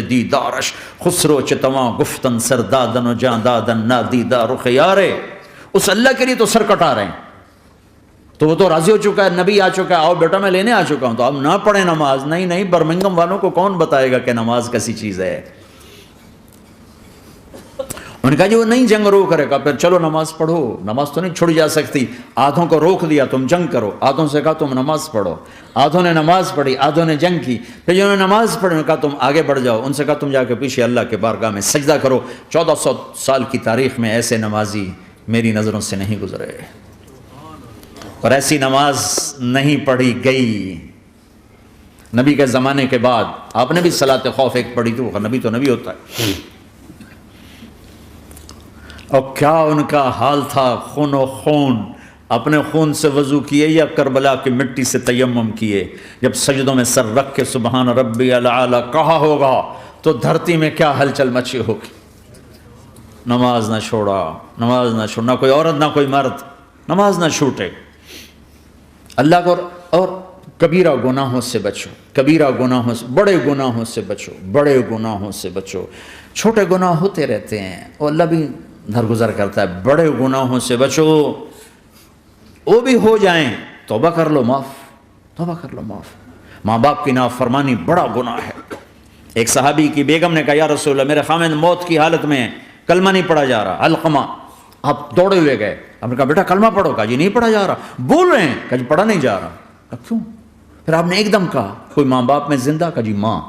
دیدارش خسرو چتواں گفتن سردادن و جاں دادن نادیدہ رخ یارے. اس اللہ کے لیے تو سر کٹا رہے ہیں. تو وہ تو راضی ہو چکا ہے, نبی آ چکا ہے, آؤ بیٹا میں لینے آ چکا ہوں, تو اب نہ پڑھیں نماز. نہیں, برمنگم والوں کو کون بتائے گا کہ نماز کیسی چیز ہے. انہوں نے کہا جی وہ نہیں جنگ رو کرے گا, پھر چلو نماز پڑھو. نماز تو نہیں چھوڑی جا سکتی. آدھوں کو روک دیا تم جنگ کرو, آدھوں سے کہا تم نماز پڑھو. آدھوں نے نماز پڑھی, آدھوں نے جنگ کی. پھر جنہوں نے نماز پڑھی کہا تم آگے بڑھ جاؤ, ان سے کہا تم جا کے پیچھے اللہ کے بارگاہ میں سجدہ کرو. 1400 سال کی تاریخ میں ایسے نمازی میری نظروں سے نہیں گزرے, اور ایسی نماز نہیں پڑھی گئی نبی کے زمانے کے بعد. آپ نے بھی صلاۃ خوف ایک پڑھی تو نبی ہوتا ہے. اور کیا ان کا حال تھا, خون و خون, اپنے خون سے وضو کیے یا کربلا کی مٹی سے تیمم کیے. جب سجدوں میں سر رکھ کے سبحان ربی الاعلی کہا ہوگا تو دھرتی میں کیا ہلچل مچی ہوگی. نماز نہ چھوڑا, نماز نہ چھوڑنا, کوئی عورت نہ کوئی مرد, نماز نہ چھوٹے. اللہ کو اور کبیرہ گناہوں سے بچو, کبیرہ گناہوں سے, بڑے گناہوں سے بچو, بڑے گناہوں سے بچو. چھوٹے گناہ ہوتے رہتے ہیں اور اللہ بھی درگزر کرتا ہے. بڑے گناہوں سے بچو, وہ بھی ہو جائیں توبہ کر لو معاف, توبہ کر لو معاف. ماں باپ کی نافرمانی بڑا گناہ ہے. ایک صحابی کی بیگم نے کہا یا رسول اللہ میرے خامند موت کی حالت میں کلمہ نہیں پڑھا جا رہا. علقمہ, آپ دوڑے ہوئے گئے, آپ نے کہا بیٹا کلمہ پڑھو. کہا جی نہیں پڑھا جا رہا. بول رہے ہیں. کہا جی پڑھا نہیں جا رہا. کہا کیوں؟ پھر آپ نے ایک دم کہا کوئی ماں باپ میں زندہ؟ کہا جی ماں.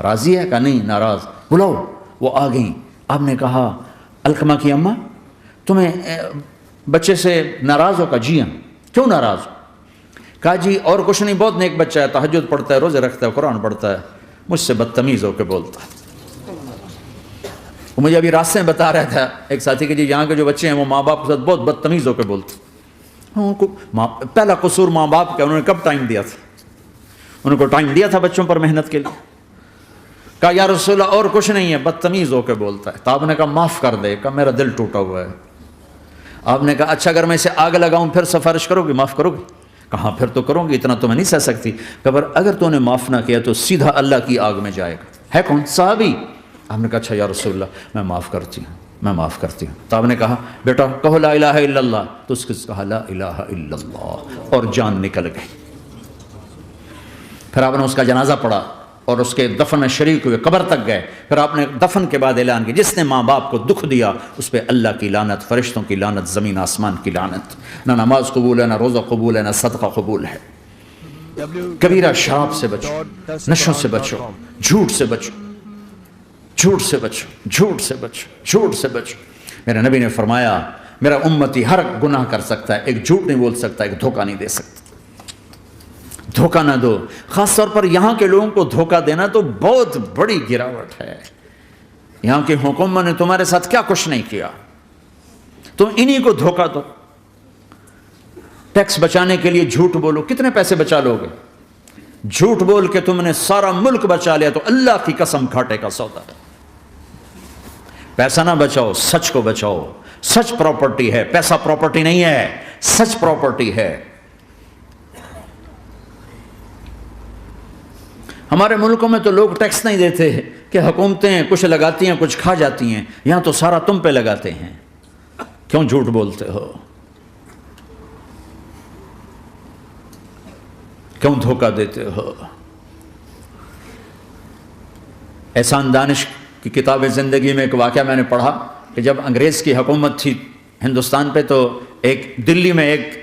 راضی ہے؟ کہا نہیں ناراض. بلاؤ. وہ آ گئیں. آپ نے کہا علقمہ کی اماں تمہیں بچے سے ناراض ہو؟ کہا جی ہاں. کیوں ناراض ہو؟ کہا جی اور کچھ نہیں, بہت نیک بچہ ہے, تہجد پڑھتا ہے, روزے رکھتا ہے, قرآن پڑھتا ہے, مجھ سے بدتمیز ہو کے بولتا ہے. وہ مجھے ابھی راستے میں بتا رہا تھا ایک ساتھی کہ جی یہاں کے جو بچے ہیں وہ ماں باپ کے ساتھ بہت بدتمیز ہو کے بولتے ہیں. پہلا قصور ماں باپ کا. انہوں نے کب ٹائم دیا تھا؟ انہوں کو ٹائم دیا تھا بچوں پر محنت کے لیے. کہا یا رسول اللہ اور کچھ نہیں ہے, بدتمیز ہو کے بولتا ہے. تو آپ نے کہا معاف کر دے. کہا میرا دل ٹوٹا ہوا ہے. آپ نے کہا اچھا اگر میں اسے آگ لگاؤں پھر سفارش کرو گی, معاف کرو گی؟ کہاں پھر تو کروں گی, اتنا تو میں نہیں سہ سکتی. کہ اگر تو نے معاف نہ کیا تو سیدھا اللہ کی آگ میں جائے گا. ہے کون؟ صحابی. آپ نے کہا اچھا یا رسول اللہ میں معاف کرتی ہوں, میں معاف کرتی ہوں. تو آپ نے کہا بیٹا کہو لا الہ الا اللہ. تو اس کے کہا لا الہ الا اللہ اور جان نکل گئی. پھر آپ نے اس کا جنازہ پڑھا اور اس کے دفن میں شریک ہوئے, قبر تک گئے. پھر آپ نے دفن کے بعد اعلان کیا جس نے ماں باپ کو دکھ دیا اس پہ اللہ کی لعنت, فرشتوں کی لعنت, زمین آسمان کی لعنت. نہ نماز قبول ہے, نہ روزہ قبول ہے, نہ صدقہ قبول ہے. کبیرہ شراب سے بچو, نشوں سے بچو, جھوٹ سے بچو, جھوٹ سے بچو, جھوٹ سے بچو, جھوٹ سے بچو. میرے نبی نے فرمایا میرا امتی ہر گناہ کر سکتا ہے, ایک جھوٹ نہیں بول سکتا, ایک دھوکہ نہیں دے سکتا. دھوکہ نہ دو. خاص طور پر یہاں کے لوگوں کو دھوکہ دینا تو بہت بڑی گراوٹ ہے. یہاں کی حکومت نے تمہارے ساتھ کیا کچھ نہیں کیا, تم انہی کو دھوکہ دو. ٹیکس بچانے کے لیے جھوٹ بولو, کتنے پیسے بچا لو گے؟ جھوٹ بول کے تم نے سارا ملک بچا لیا تو اللہ کی قسم گھاٹے کا سودا. پیسہ نہ بچاؤ, سچ کو بچاؤ. سچ پراپرٹی ہے, پیسہ پراپرٹی نہیں ہے, سچ پراپرٹی ہے. ہمارے ملکوں میں تو لوگ ٹیکس نہیں دیتے کہ حکومتیں کچھ لگاتی ہیں کچھ کھا جاتی ہیں. یہاں تو سارا تم پہ لگاتے ہیں. کیوں جھوٹ بولتے ہو؟ کیوں دھوکہ دیتے ہو؟ احسان دانش کی کتاب زندگی میں ایک واقعہ میں نے پڑھا کہ جب انگریز کی حکومت تھی ہندوستان پہ تو ایک دلی میں ایک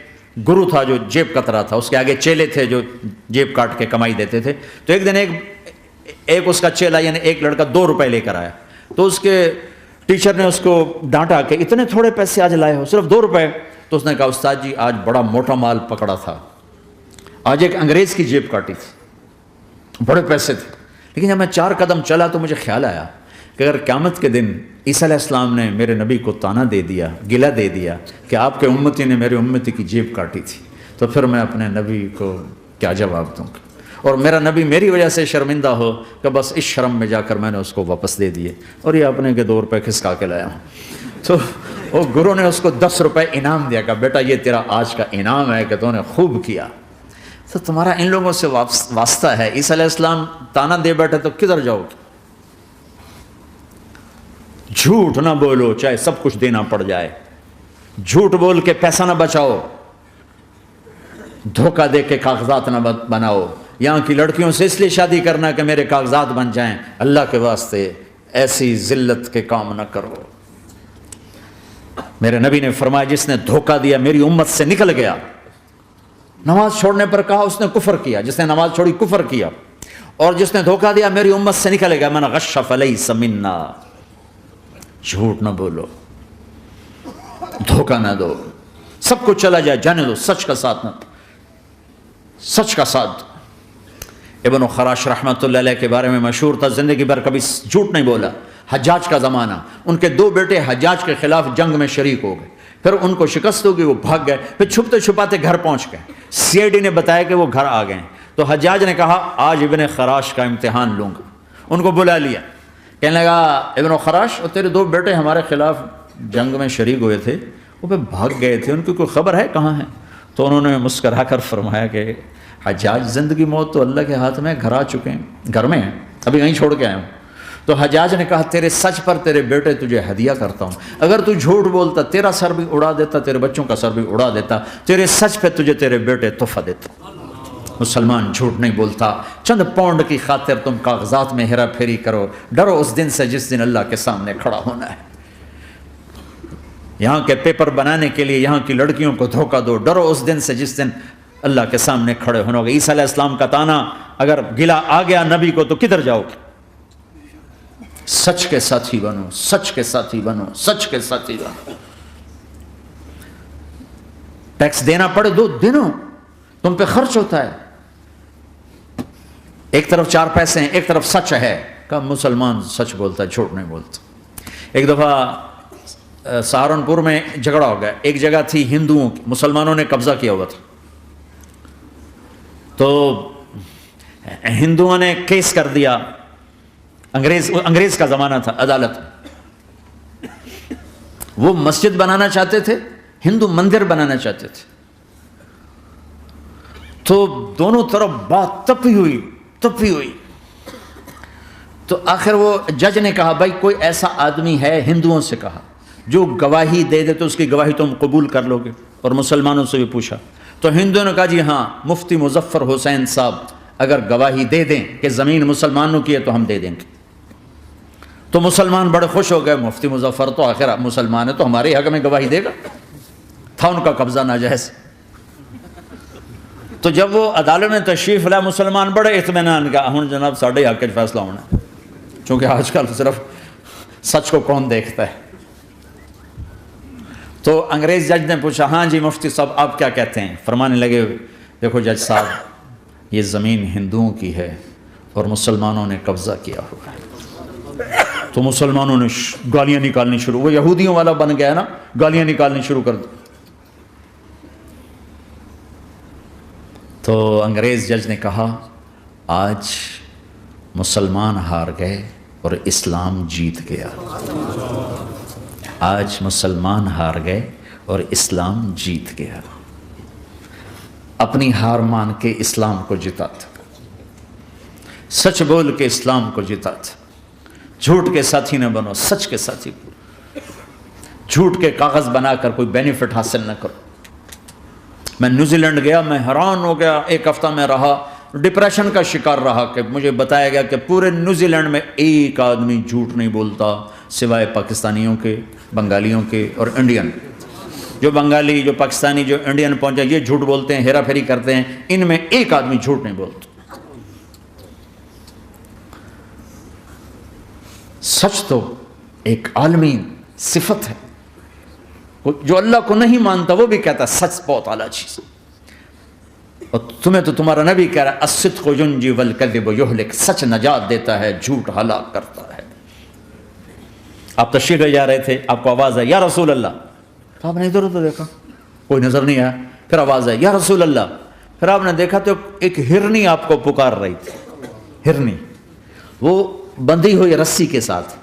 گرو تھا جو جیب کترا تھا, اس کے آگے چیلے تھے جو جیب کاٹ کے کمائی دیتے تھے. تو ایک دن ایک اس کا چیلا یعنی ایک لڑکا 2 روپے لے کر آیا. تو اس کے ٹیچر نے اس کو ڈانٹا کہ اتنے تھوڑے پیسے آج لائے ہو, صرف 2 روپے. تو اس نے کہا استاد جی آج بڑا موٹا مال پکڑا تھا, آج ایک انگریز کی جیب کاٹی تھی, بڑے پیسے تھے. لیکن جب میں 4 قدم چلا تو مجھے خیال آیا کہ اگر قیامت کے دن عیسیٰ علیہ السلام نے میرے نبی کو تانا دے دیا, گلہ دے دیا کہ آپ کے امتی نے میرے امتی کی جیب کاٹی تھی, تو پھر میں اپنے نبی کو کیا جواب دوں گا؟ اور میرا نبی میری وجہ سے شرمندہ ہو کہ بس اس شرم میں جا کر میں نے اس کو واپس دے دیے اور یہ اپنے کے 2 روپے کھسکا کے لایا ہوں. تو وہ گرو نے اس کو 10 روپے انعام دیا, کہ بیٹا یہ تیرا آج کا انعام ہے کہ تو نے خوب کیا. تو تمہارا ان لوگوں سے واسطہ ہے. عیسیٰ علیہ السلام تانا دے بیٹھے تو کدھر جاؤ گے؟ جھوٹ نہ بولو چاہے سب کچھ دینا پڑ جائے، جھوٹ بول کے پیسہ نہ بچاؤ، دھوکہ دے کے کاغذات نہ بناؤ۔ یہاں کی لڑکیوں سے اس لیے شادی کرنا کہ میرے کاغذات بن جائیں، اللہ کے واسطے ایسی ذلت کے کام نہ کرو۔ میرے نبی نے فرمایا جس نے دھوکہ دیا میری امت سے نکل گیا۔ نماز چھوڑنے پر کہا اس نے کفر کیا، جس نے نماز چھوڑی کفر کیا، اور جس نے دھوکہ دیا میری امت سے نکل گیا۔ من غش فلیس منا، جھوٹ نہ بولو، دھوکہ نہ دو، سب کچھ چلا جائے جانے دو، سچ کا ساتھ نہ، سچ کا ساتھ۔ ابن خراش رحمۃ اللہ علیہ کے بارے میں مشہور تھا، زندگی بھر کبھی جھوٹ نہیں بولا۔ حجاج کا زمانہ، ان کے 2 بیٹے حجاج کے خلاف جنگ میں شریک ہو گئے، پھر ان کو شکست ہوگی، وہ بھاگ گئے، پھر چھپتے چھپاتے گھر پہنچ گئے۔ سی آئی ڈی نے بتایا کہ وہ گھر آ گئے، تو حجاج نے کہا آج ابن خراش کا امتحان لوں گا۔ ان کو بلا لیا، کہنے لگا ابن خراش اور تیرے 2 بیٹے ہمارے خلاف جنگ میں شریک ہوئے تھے، وہ پہ بھاگ گئے تھے، ان کی کوئی خبر ہے کہاں ہے؟ تو انہوں نے مسکرا کر فرمایا کہ حجاج زندگی موت تو اللہ کے ہاتھ میں، گھر آ چکے ہیں، گھر میں ہیں، ابھی یہیں چھوڑ کے آئے ہوں۔ تو حجاج نے کہا تیرے سچ پر تیرے بیٹے تجھے ہدیہ کرتا ہوں، اگر تو جھوٹ بولتا تیرا سر بھی اڑا دیتا، تیرے بچوں کا سر بھی اڑا دیتا، تیرے سچ پہ تجھے تیرے بیٹے تحفہ دیتا۔ مسلمان جھوٹ نہیں بولتا، چند پاؤنڈ کی خاطر تم کاغذات میں ہیرا پھیری کرو، ڈرو اس دن سے جس دن اللہ کے سامنے کھڑا ہونا ہے۔ یہاں کے پیپر بنانے کے لیے یہاں کی لڑکیوں کو دھوکہ دو، ڈرو اس دن سے جس دن اللہ کے سامنے کھڑے ہونا ہوگا۔ عیسیٰ علیہ السلام کا تانا اگر گلا آ گیا نبی کو تو کدھر جاؤ گے؟ سچ کے ساتھی بنو، سچ کے ساتھی بنو، سچ کے ساتھی بنو۔ ٹیکس دینا پڑے دو، دنو، تم پہ خرچ ہوتا ہے۔ ایک طرف 4 پیسے ہیں، ایک طرف سچ ہے، کہ مسلمان سچ بولتا ہے، جھوٹ نہیں بولتا۔ ایک دفعہ سہارنپور میں جھگڑا ہو گیا، ایک جگہ تھی ہندوؤں کی، مسلمانوں نے قبضہ کیا ہوا تھا، تو ہندوؤں نے کیس کر دیا، انگریز کا زمانہ تھا، عدالت، وہ مسجد بنانا چاہتے تھے، ہندو مندر بنانا چاہتے تھے، تو دونوں طرف بات تپی ہوئی، تو آخر وہ جج نے کہا بھائی کوئی ایسا آدمی ہے، ہندوؤں سے کہا، جو گواہی دے دے تو اس کی گواہی تم قبول کر لو گے؟ اور مسلمانوں سے بھی پوچھا، تو ہندوؤں نے کہا جی ہاں، مفتی مظفر حسین صاحب اگر گواہی دے دیں کہ زمین مسلمانوں کی ہے تو ہم دے دیں گے۔ تو مسلمان بڑے خوش ہو گئے، مفتی مظفر تو آخر مسلمان ہے تو ہمارے حق میں گواہی دے گا، تھا ان کا قبضہ ناجائز۔ تو جب وہ عدالت میں تشریف لائے، مسلمان بڑے اطمینان کا، ہوں جناب ساڑھے حق کے فیصلہ ہونا ہے، چونکہ آج کل صرف سچ کو کون دیکھتا ہے۔ تو انگریز جج نے پوچھا ہاں جی مفتی صاحب آپ کیا کہتے ہیں؟ فرمانے لگے دیکھو جج صاحب، یہ زمین ہندوؤں کی ہے اور مسلمانوں نے قبضہ کیا ہوا ہے۔ تو مسلمانوں نے گالیاں نکالنی شروع، وہ یہودیوں والا بن گیا نا، گالیاں نکالنی شروع کر دی۔ تو انگریز جج نے کہا آج مسلمان ہار گئے اور اسلام جیت گیا، آج مسلمان ہار گئے اور اسلام جیت گیا۔ اپنی ہار مان کے اسلام کو جتا تھا، سچ بول کے اسلام کو جتا تھا۔ جھوٹ کے ساتھی نہ بنو، سچ کے ساتھی بنو۔ جھوٹ کے کاغذ بنا کر کوئی بینیفٹ حاصل نہ کرو۔ میں نیوزی لینڈ گیا، میں حیران ہو گیا، 1 ہفتہ میں رہا، ڈپریشن کا شکار رہا کہ مجھے بتایا گیا کہ پورے نیوزی لینڈ میں ایک آدمی جھوٹ نہیں بولتا سوائے پاکستانیوں کے، بنگالیوں کے اور انڈین۔ جو بنگالی، جو پاکستانی، جو انڈین پہنچے یہ جھوٹ بولتے ہیں، ہیرا پھیری کرتے ہیں، ان میں ایک آدمی جھوٹ نہیں بولتا۔ سچ تو ایک عالمی صفت ہے، جو اللہ کو نہیں مانتا وہ بھی کہتا ہے سچ بہت اعلیٰ چیز، اور تمہیں تو تمہارا نبی کہہ رہا ہے الصدق ینجی والکذب یہلک، سچ نجات دیتا ہے، جھوٹ ہلاک کرتا ہے۔ آپ تشریف لے جا رہے تھے، آپ کو آواز ہے یا رسول اللہ، تو آپ نے ادھر ادھر دیکھا، کوئی نظر نہیں آیا، پھر آواز ہے یا رسول اللہ، پھر آپ نے دیکھا تو ایک ہرنی آپ کو پکار رہی تھی، ہرنی، وہ بندھی ہوئی رسی کے ساتھ۔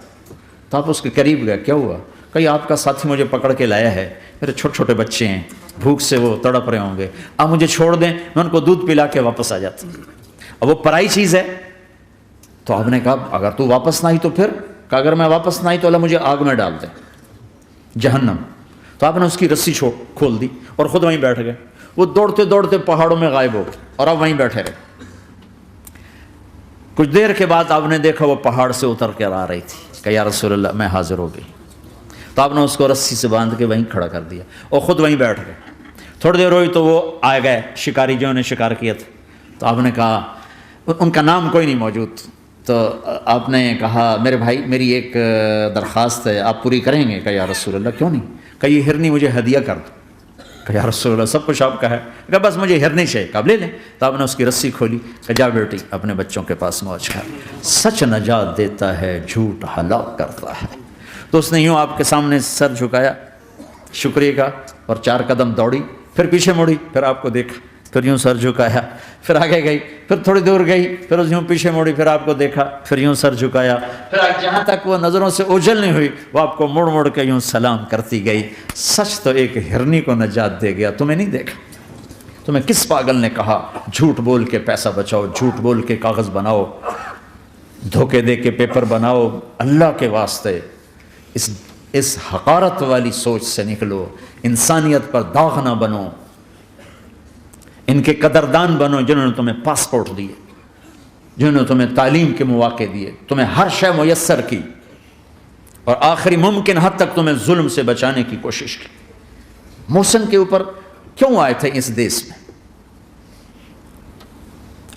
تو آپ اس کے قریب گئے، کیا ہوا؟ کہ آپ کا ساتھی مجھے پکڑ کے لایا ہے، میرے چھوٹے چھوٹے بچے ہیں، بھوک سے وہ تڑپ رہے ہوں گے، آپ مجھے چھوڑ دیں، میں ان کو دودھ پلا کے واپس آ جاتا ہوں۔ اب وہ پرائی چیز ہے، تو آپ نے کہا اگر تو واپس نہ آئی تو پھر کہ اگر میں واپس نہ آئی تو اللہ مجھے آگ میں ڈال دے، جہنم۔ تو آپ نے اس کی رسی کھول دی اور خود وہیں بیٹھ گئے۔ وہ دوڑتے دوڑتے پہاڑوں میں غائب ہو گئے اور آپ وہیں بیٹھے رہے۔ کچھ دیر کے بعد آپ نے دیکھا وہ پہاڑ سے اتر کر آ رہی تھی کہ یا رسول اللہ میں حاضر ہو گئی۔ تو آپ نے اس کو رسی سے باندھ کے وہیں کھڑا کر دیا اور خود وہیں بیٹھ گئے۔ تھوڑی دیر ہوئی تو وہ آ گئے شکاری جو نے شکار کیا تھا۔ تو آپ نے کہا، ان کا نام کوئی نہیں موجود، تو آپ نے کہا میرے بھائی میری ایک درخواست ہے، آپ پوری کریں گے؟ کہ یا رسول اللہ کیوں نہیں؟ کہ یہ ہرنی مجھے ہدیہ کر دو۔ کہ یا رسول اللہ سب کچھ آپ کا ہے، کہ بس مجھے ہرنی چاہیے۔ کہ آپ لے لیں۔ تو آپ نے اس کی رسی کھولی کہ جا بیٹی اپنے بچوں کے پاس موج کر، سچ نجات دیتا ہے جھوٹ ہلاک کرتا ہے۔ تو اس نے یوں آپ کے سامنے سر جھکایا شکریہ کا اور 4 قدم دوڑی، پھر پیچھے مڑی، پھر آپ کو دیکھا، پھر یوں سر جھکایا، پھر آگے گئی، پھر تھوڑی دور گئی، پھر یوں پیچھے مڑی، پھر آپ کو دیکھا، پھر یوں سر جھکایا، پھر جہاں تک وہ نظروں سے اوجھل نہیں ہوئی وہ آپ کو مڑ مڑ کے یوں سلام کرتی گئی۔ سچ تو ایک ہرنی کو نجات دے گیا، تمہیں نہیں دیکھا۔ تمہیں کس پاگل نے کہا جھوٹ بول کے پیسہ بچاؤ، جھوٹ بول کے کاغذ بناؤ، دھوکے دے کے پیپر بناؤ؟ اللہ کے واسطے اس حقارت والی سوچ سے نکلو، انسانیت پر داغ نہ بنو، ان کے قدردان بنو جنہوں نے تمہیں پاسپورٹ دیے، جنہوں نے تمہیں تعلیم کے مواقع دیے، تمہیں ہر شے میسر کی، اور آخری ممکن حد تک تمہیں ظلم سے بچانے کی کوشش کی۔ محسن کے اوپر کیوں آئے تھے اس دیس میں؟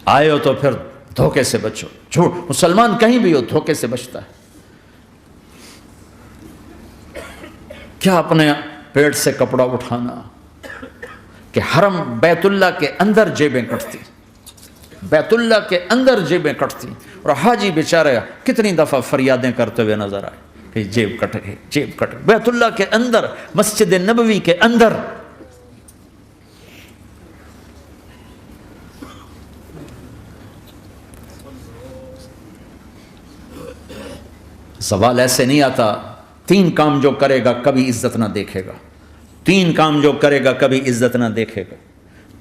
آئے ہو تو پھر دھوکے سے بچو۔ جھوٹ، مسلمان کہیں بھی ہو دھوکے سے بچتا ہے۔ کیا اپنے پیٹ سے کپڑا اٹھانا کہ حرم بیت اللہ کے اندر جیبیں کٹتی، بیت اللہ کے اندر جیبیں کٹتی، اور حاجی بیچارہ کتنی دفعہ فریادیں کرتے ہوئے نظر آئے کہ جیب کٹ گئی، جیب کٹ گئی، بیت اللہ کے اندر، مسجد نبوی کے اندر۔ سوال ایسے نہیں آتا 3 کام جو کرے گا کبھی عزت نہ دیکھے گا، 3 کام جو کرے گا کبھی عزت نہ دیکھے گا،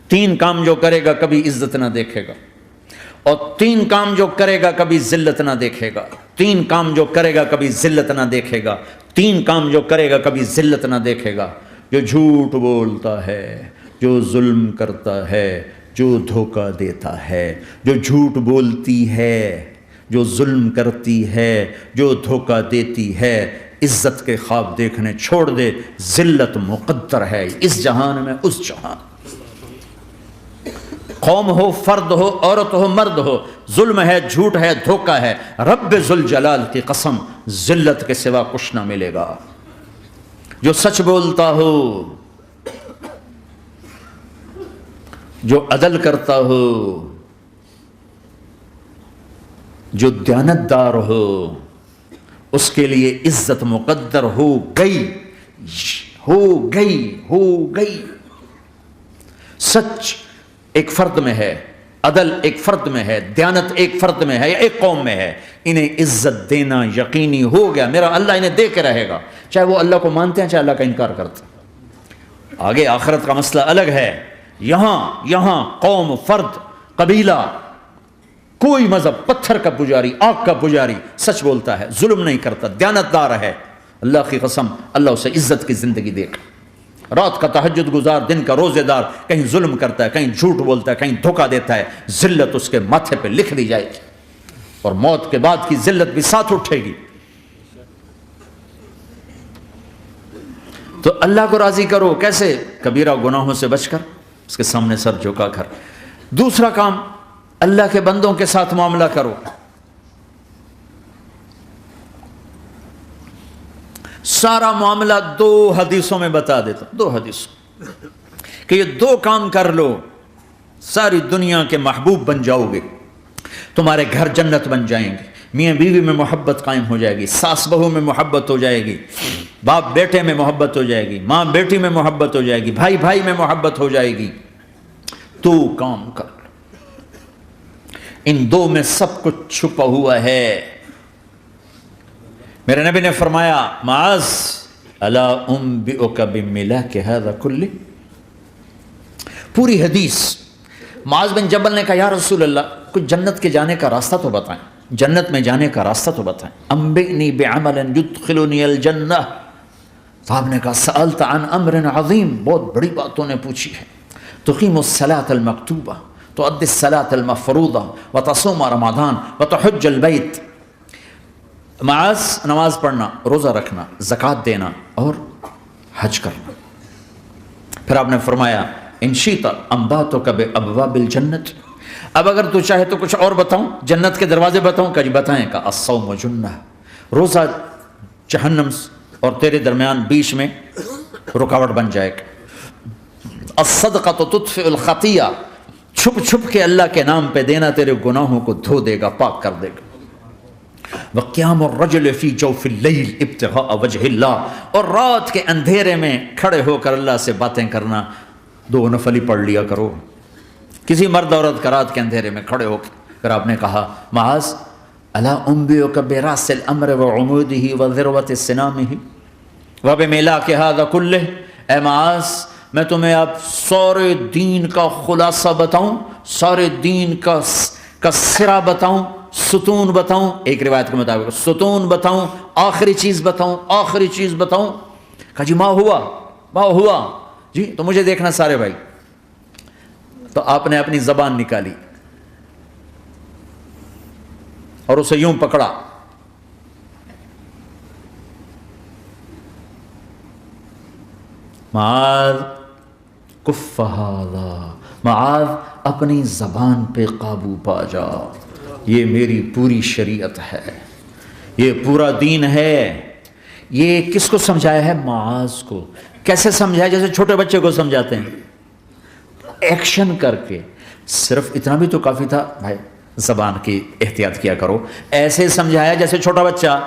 3 کام جو کرے گا کبھی عزت نہ دیکھے گا، اور 3 کام جو کرے گا کبھی ذلت نہ دیکھے گا، 3 کام جو کرے گا کبھی ذلت نہ دیکھے گا، 3 کام جو کرے گا کبھی ذلت نہ دیکھے گا۔ جو جھوٹ بولتا ہے، جو ظلم کرتا ہے، جو دھوکہ دیتا ہے، جو جھوٹ بولتی ہے، جو ظلم کرتی ہے، جو دھوکہ دیتی ہے، عزت کے خواب دیکھنے چھوڑ دے۔ ذلت مقدر ہے اس جہان میں اس جہان، قوم ہو، فرد ہو، عورت ہو، مرد ہو، ظلم ہے، جھوٹ ہے، دھوکہ ہے، رب ذوالجلال کی قسم ذلت کے سوا کچھ نہ ملے گا۔ جو سچ بولتا ہو، جو عدل کرتا ہو، جو دیانتدار ہو، اس کے لیے عزت مقدر ہو گئی، ہو گئی، ہو گئی۔ سچ ایک فرد میں ہے، عدل ایک فرد میں ہے، دیانت ایک فرد میں ہے یا ایک قوم میں ہے، انہیں عزت دینا یقینی ہو گیا۔ میرا اللہ انہیں دے کے رہے گا، چاہے وہ اللہ کو مانتے ہیں چاہے اللہ کا انکار کرتے ہیں۔ آگے آخرت کا مسئلہ الگ ہے۔ یہاں قوم، فرد، قبیلہ، کوئی مذہب، پتھر کا پجاری، آگ کا پجاری سچ بولتا ہے، ظلم نہیں کرتا، دیانتدار ہے، اللہ کی قسم اللہ اسے عزت کی زندگی دے گا۔ رات کا تہجد گزار، دن کا روزے دار، کہیں ظلم کرتا ہے، کہیں جھوٹ بولتا ہے، کہیں دھوکہ دیتا ہے، ذلت اس کے ماتھے پہ لکھ دی جائے گی، اور موت کے بعد کی ذلت بھی ساتھ اٹھے گی۔ تو اللہ کو راضی کرو، کیسے؟ کبیرہ گناہوں سے بچ کر، اس کے سامنے سر جھکا کر۔ دوسرا کام، اللہ کے بندوں کے ساتھ معاملہ کرو۔ سارا معاملہ 2 حدیثوں میں بتا دیتا ہوں، 2 حدیثوں، کہ یہ 2 کام کر لو، ساری دنیا کے محبوب بن جاؤ گے، تمہارے گھر جنت بن جائیں گے، میاں بیوی میں محبت قائم ہو جائے گی، ساس بہو میں محبت ہو جائے گی، باپ بیٹے میں محبت ہو جائے گی، ماں بیٹی میں محبت ہو جائے گی، بھائی بھائی میں محبت ہو جائے گی۔ 2 کام کر لو، ان 2 میں سب کچھ چھپا ہوا ہے۔ میرے نبی نے فرمایا، معاذ الا انبئک بملاک ھذا کلہ، پوری حدیث۔ معاذ بن جبل نے کہا یا رسول اللہ کچھ جنت کے جانے کا راستہ تو بتائیں۔ جنت میں جانے کا راستہ تو بتائیں. انبئنی بعمل یدخلنی الجنہ. صاحب نے کہا سألت عن امر عظیم، بہت بڑی باتوں نے پوچھی ہے. تقیم الصلاة المکتوبہ، تؤدی الصلاة المفروضہ، وتصوم رمضان، وتحج البیت. معاذ نماز پڑھنا، روزہ رکھنا، زکوٰۃ دینا اور حج کرنا. پھر آپ نے فرمایا ان شئت انبأتک بابواب الجنت. اب اگر تو چاہے تو کچھ اور بتاؤں، جنت کے دروازے بتاؤں؟ کہ جی بتائیں. کا الصوم جنہ، روزہ جہنم اور تیرے درمیان بیچ میں رکاوٹ بن جائے گا. الصدقۃ تطفئ الخطیہ، چھپ چھپ کے اللہ کے نام پہ دینا تیرے گناہوں کو دھو دے گا، پاک کر دے گا. وقیام الرجل فی جوف اللیل ابتغاء وجہ اللہ، اور رات کے اندھیرے میں کھڑے ہو کر اللہ سے باتیں کرنا. 2 نفل ہی پڑھ لیا کرو، کسی مرد عورت کا رات کے اندھیرے میں کھڑے ہو کے. پھر آپ نے کہا معاذ الا انبئک براس الامر وعمودہ وذروۃ سنامہ وبمیلاک ھذا کلہ. اے معاذ میں تمہیں اب سارے دین کا خلاصہ بتاؤں، سارے دین کا سرا بتاؤں، ستون بتاؤں. ایک روایت کے مطابق ستون بتاؤں، آخری چیز بتاؤں، آخری چیز بتاؤں. کہا جی ما ہوا جی تو مجھے دیکھنا سارے بھائی. تو آپ نے اپنی زبان نکالی اور اسے یوں پکڑا. معاذ کف ھذا، معاذ اپنی زبان پہ قابو پا جا. یہ میری پوری شریعت ہے، یہ پورا دین ہے. یہ کس کو سمجھایا ہے؟ معاذ کو. کیسے سمجھایا؟ جیسے چھوٹے بچے کو سمجھاتے ہیں، ایکشن کر کے. صرف اتنا بھی تو کافی تھا بھائی زبان کی احتیاط کیا کرو. ایسے سمجھایا جیسے چھوٹا بچہ.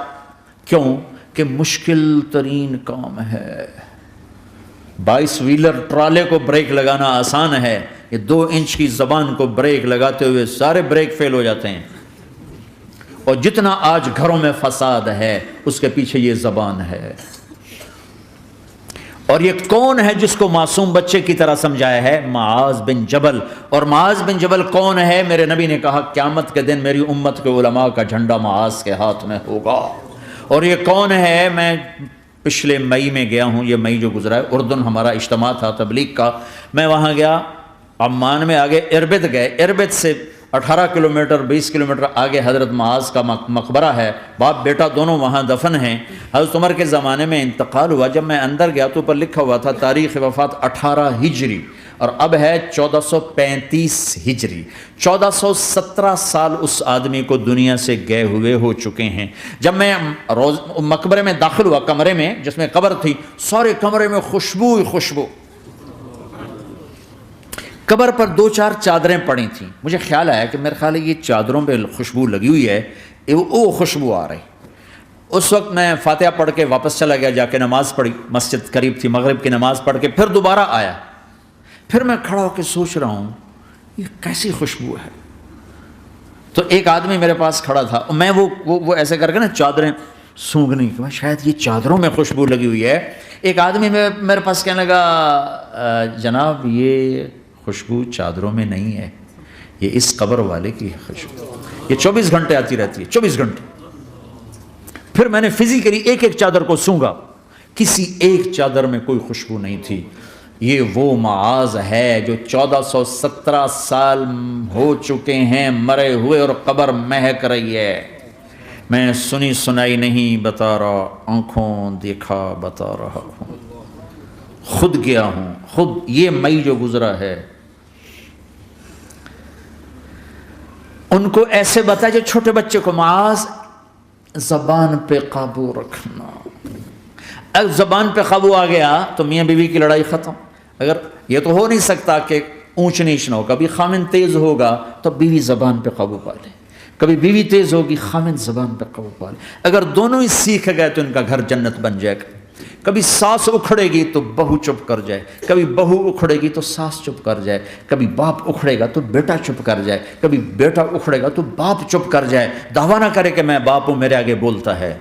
کیوں؟ کہ مشکل ترین کام ہے. 22 ویلر ٹرالے کو بریک لگانا آسان ہے، یہ 2 انچ کی زبان کو بریک لگاتے ہوئے سارے بریک فیل ہو جاتے ہیں. اور جتنا آج گھروں میں فساد ہے اس کے پیچھے یہ زبان ہے. اور یہ کون ہے جس کو معصوم بچے کی طرح سمجھایا ہے؟ معاذ بن جبل. اور معاذ بن جبل کون ہے؟ میرے نبی نے کہا قیامت کے دن میری امت کے علماء کا جھنڈا معاذ کے ہاتھ میں ہوگا. اور یہ کون ہے؟ میں پچھلے مئی میں گیا ہوں، یہ مئی جو گزرا ہے، اردن ہمارا اجتماع تھا تبلیغ کا. میں وہاں گیا، عمان میں آگے اربد گئے. اربد سے 18 کلومیٹر 20 کلومیٹر آگے حضرت معاذ کا مقبرہ ہے. باپ بیٹا دونوں وہاں دفن ہیں. حضرت عمر کے زمانے میں انتقال ہوا. جب میں اندر گیا تو اوپر لکھا ہوا تھا تاریخ وفات 18 ہجری اور اب ہے 1435 ہجری. 1417 سال اس آدمی کو دنیا سے گئے ہوئے ہو چکے ہیں. جب میں مقبرے میں داخل ہوا، کمرے میں جس میں قبر تھی، سارے کمرے میں خوشبو ہی خوشبو. قبر پر 2-4 چادریں پڑی تھیں. مجھے خیال آیا کہ میرے خیال ہے یہ چادروں پہ خوشبو لگی ہوئی ہے، وہ خوشبو آ رہی. اس وقت میں فاتحہ پڑھ کے واپس چلا گیا، جا کے نماز پڑھی. مسجد قریب تھی، مغرب کی نماز پڑھ کے پھر دوبارہ آیا. پھر میں کھڑا ہو کے سوچ رہا ہوں یہ کیسی خوشبو ہے. تو ایک آدمی میرے پاس کھڑا تھا، میں وہ ایسے کر کے نا چادریں سونگھنی کہ شاید یہ چادروں میں خوشبو لگی ہوئی ہے. ایک آدمی میرے پاس کہنے لگا جناب یہ خوشبو چادروں میں نہیں ہے، یہ اس قبر والے کی خوشبو. یہ 24 گھنٹے آتی رہتی ہے، 24 گھنٹے. پھر میں نے فزیکلی ایک ایک چادر کو سونگا، کسی ایک چادر میں کوئی خوشبو نہیں تھی. یہ وہ معاذ ہے جو 1417 سال ہو چکے ہیں مرے ہوئے اور قبر مہک رہی ہے. میں سنی سنائی نہیں بتا رہا، آنکھوں دیکھا بتا رہا ہوں. خود گیا ہوں، خود یہ مئی جو گزرا ہے. ان کو ایسے بتا جو چھوٹے بچے کو، معاذ زبان پہ قابو رکھنا. اگر زبان پہ قابو آ گیا تو میاں بیوی کی لڑائی ختم. اگر یہ تو ہو نہیں سکتا کہ اونچ نیچ نہ ہو، کبھی خامن تیز ہوگا تو بیوی زبان پہ قابو پا لے، کبھی بیوی تیز ہوگی خامن زبان پہ قابو پا لے. اگر دونوں ہی سیکھ گئے تو ان کا گھر جنت بن جائے گا. کبھی ساس اکھڑے گی تو بہو چپ کر جائے، کبھی بہو اکھڑے گی تو ساس چپ کر جائے، کبھی باپ اکھڑے گا تو بیٹا چپ کر جائے، کبھی بیٹا اکھڑے گا تو باپ چپ کر جائے. دعویٰ نہ کرے کہ میں باپ ہوں میرے آگے بولتا ہے.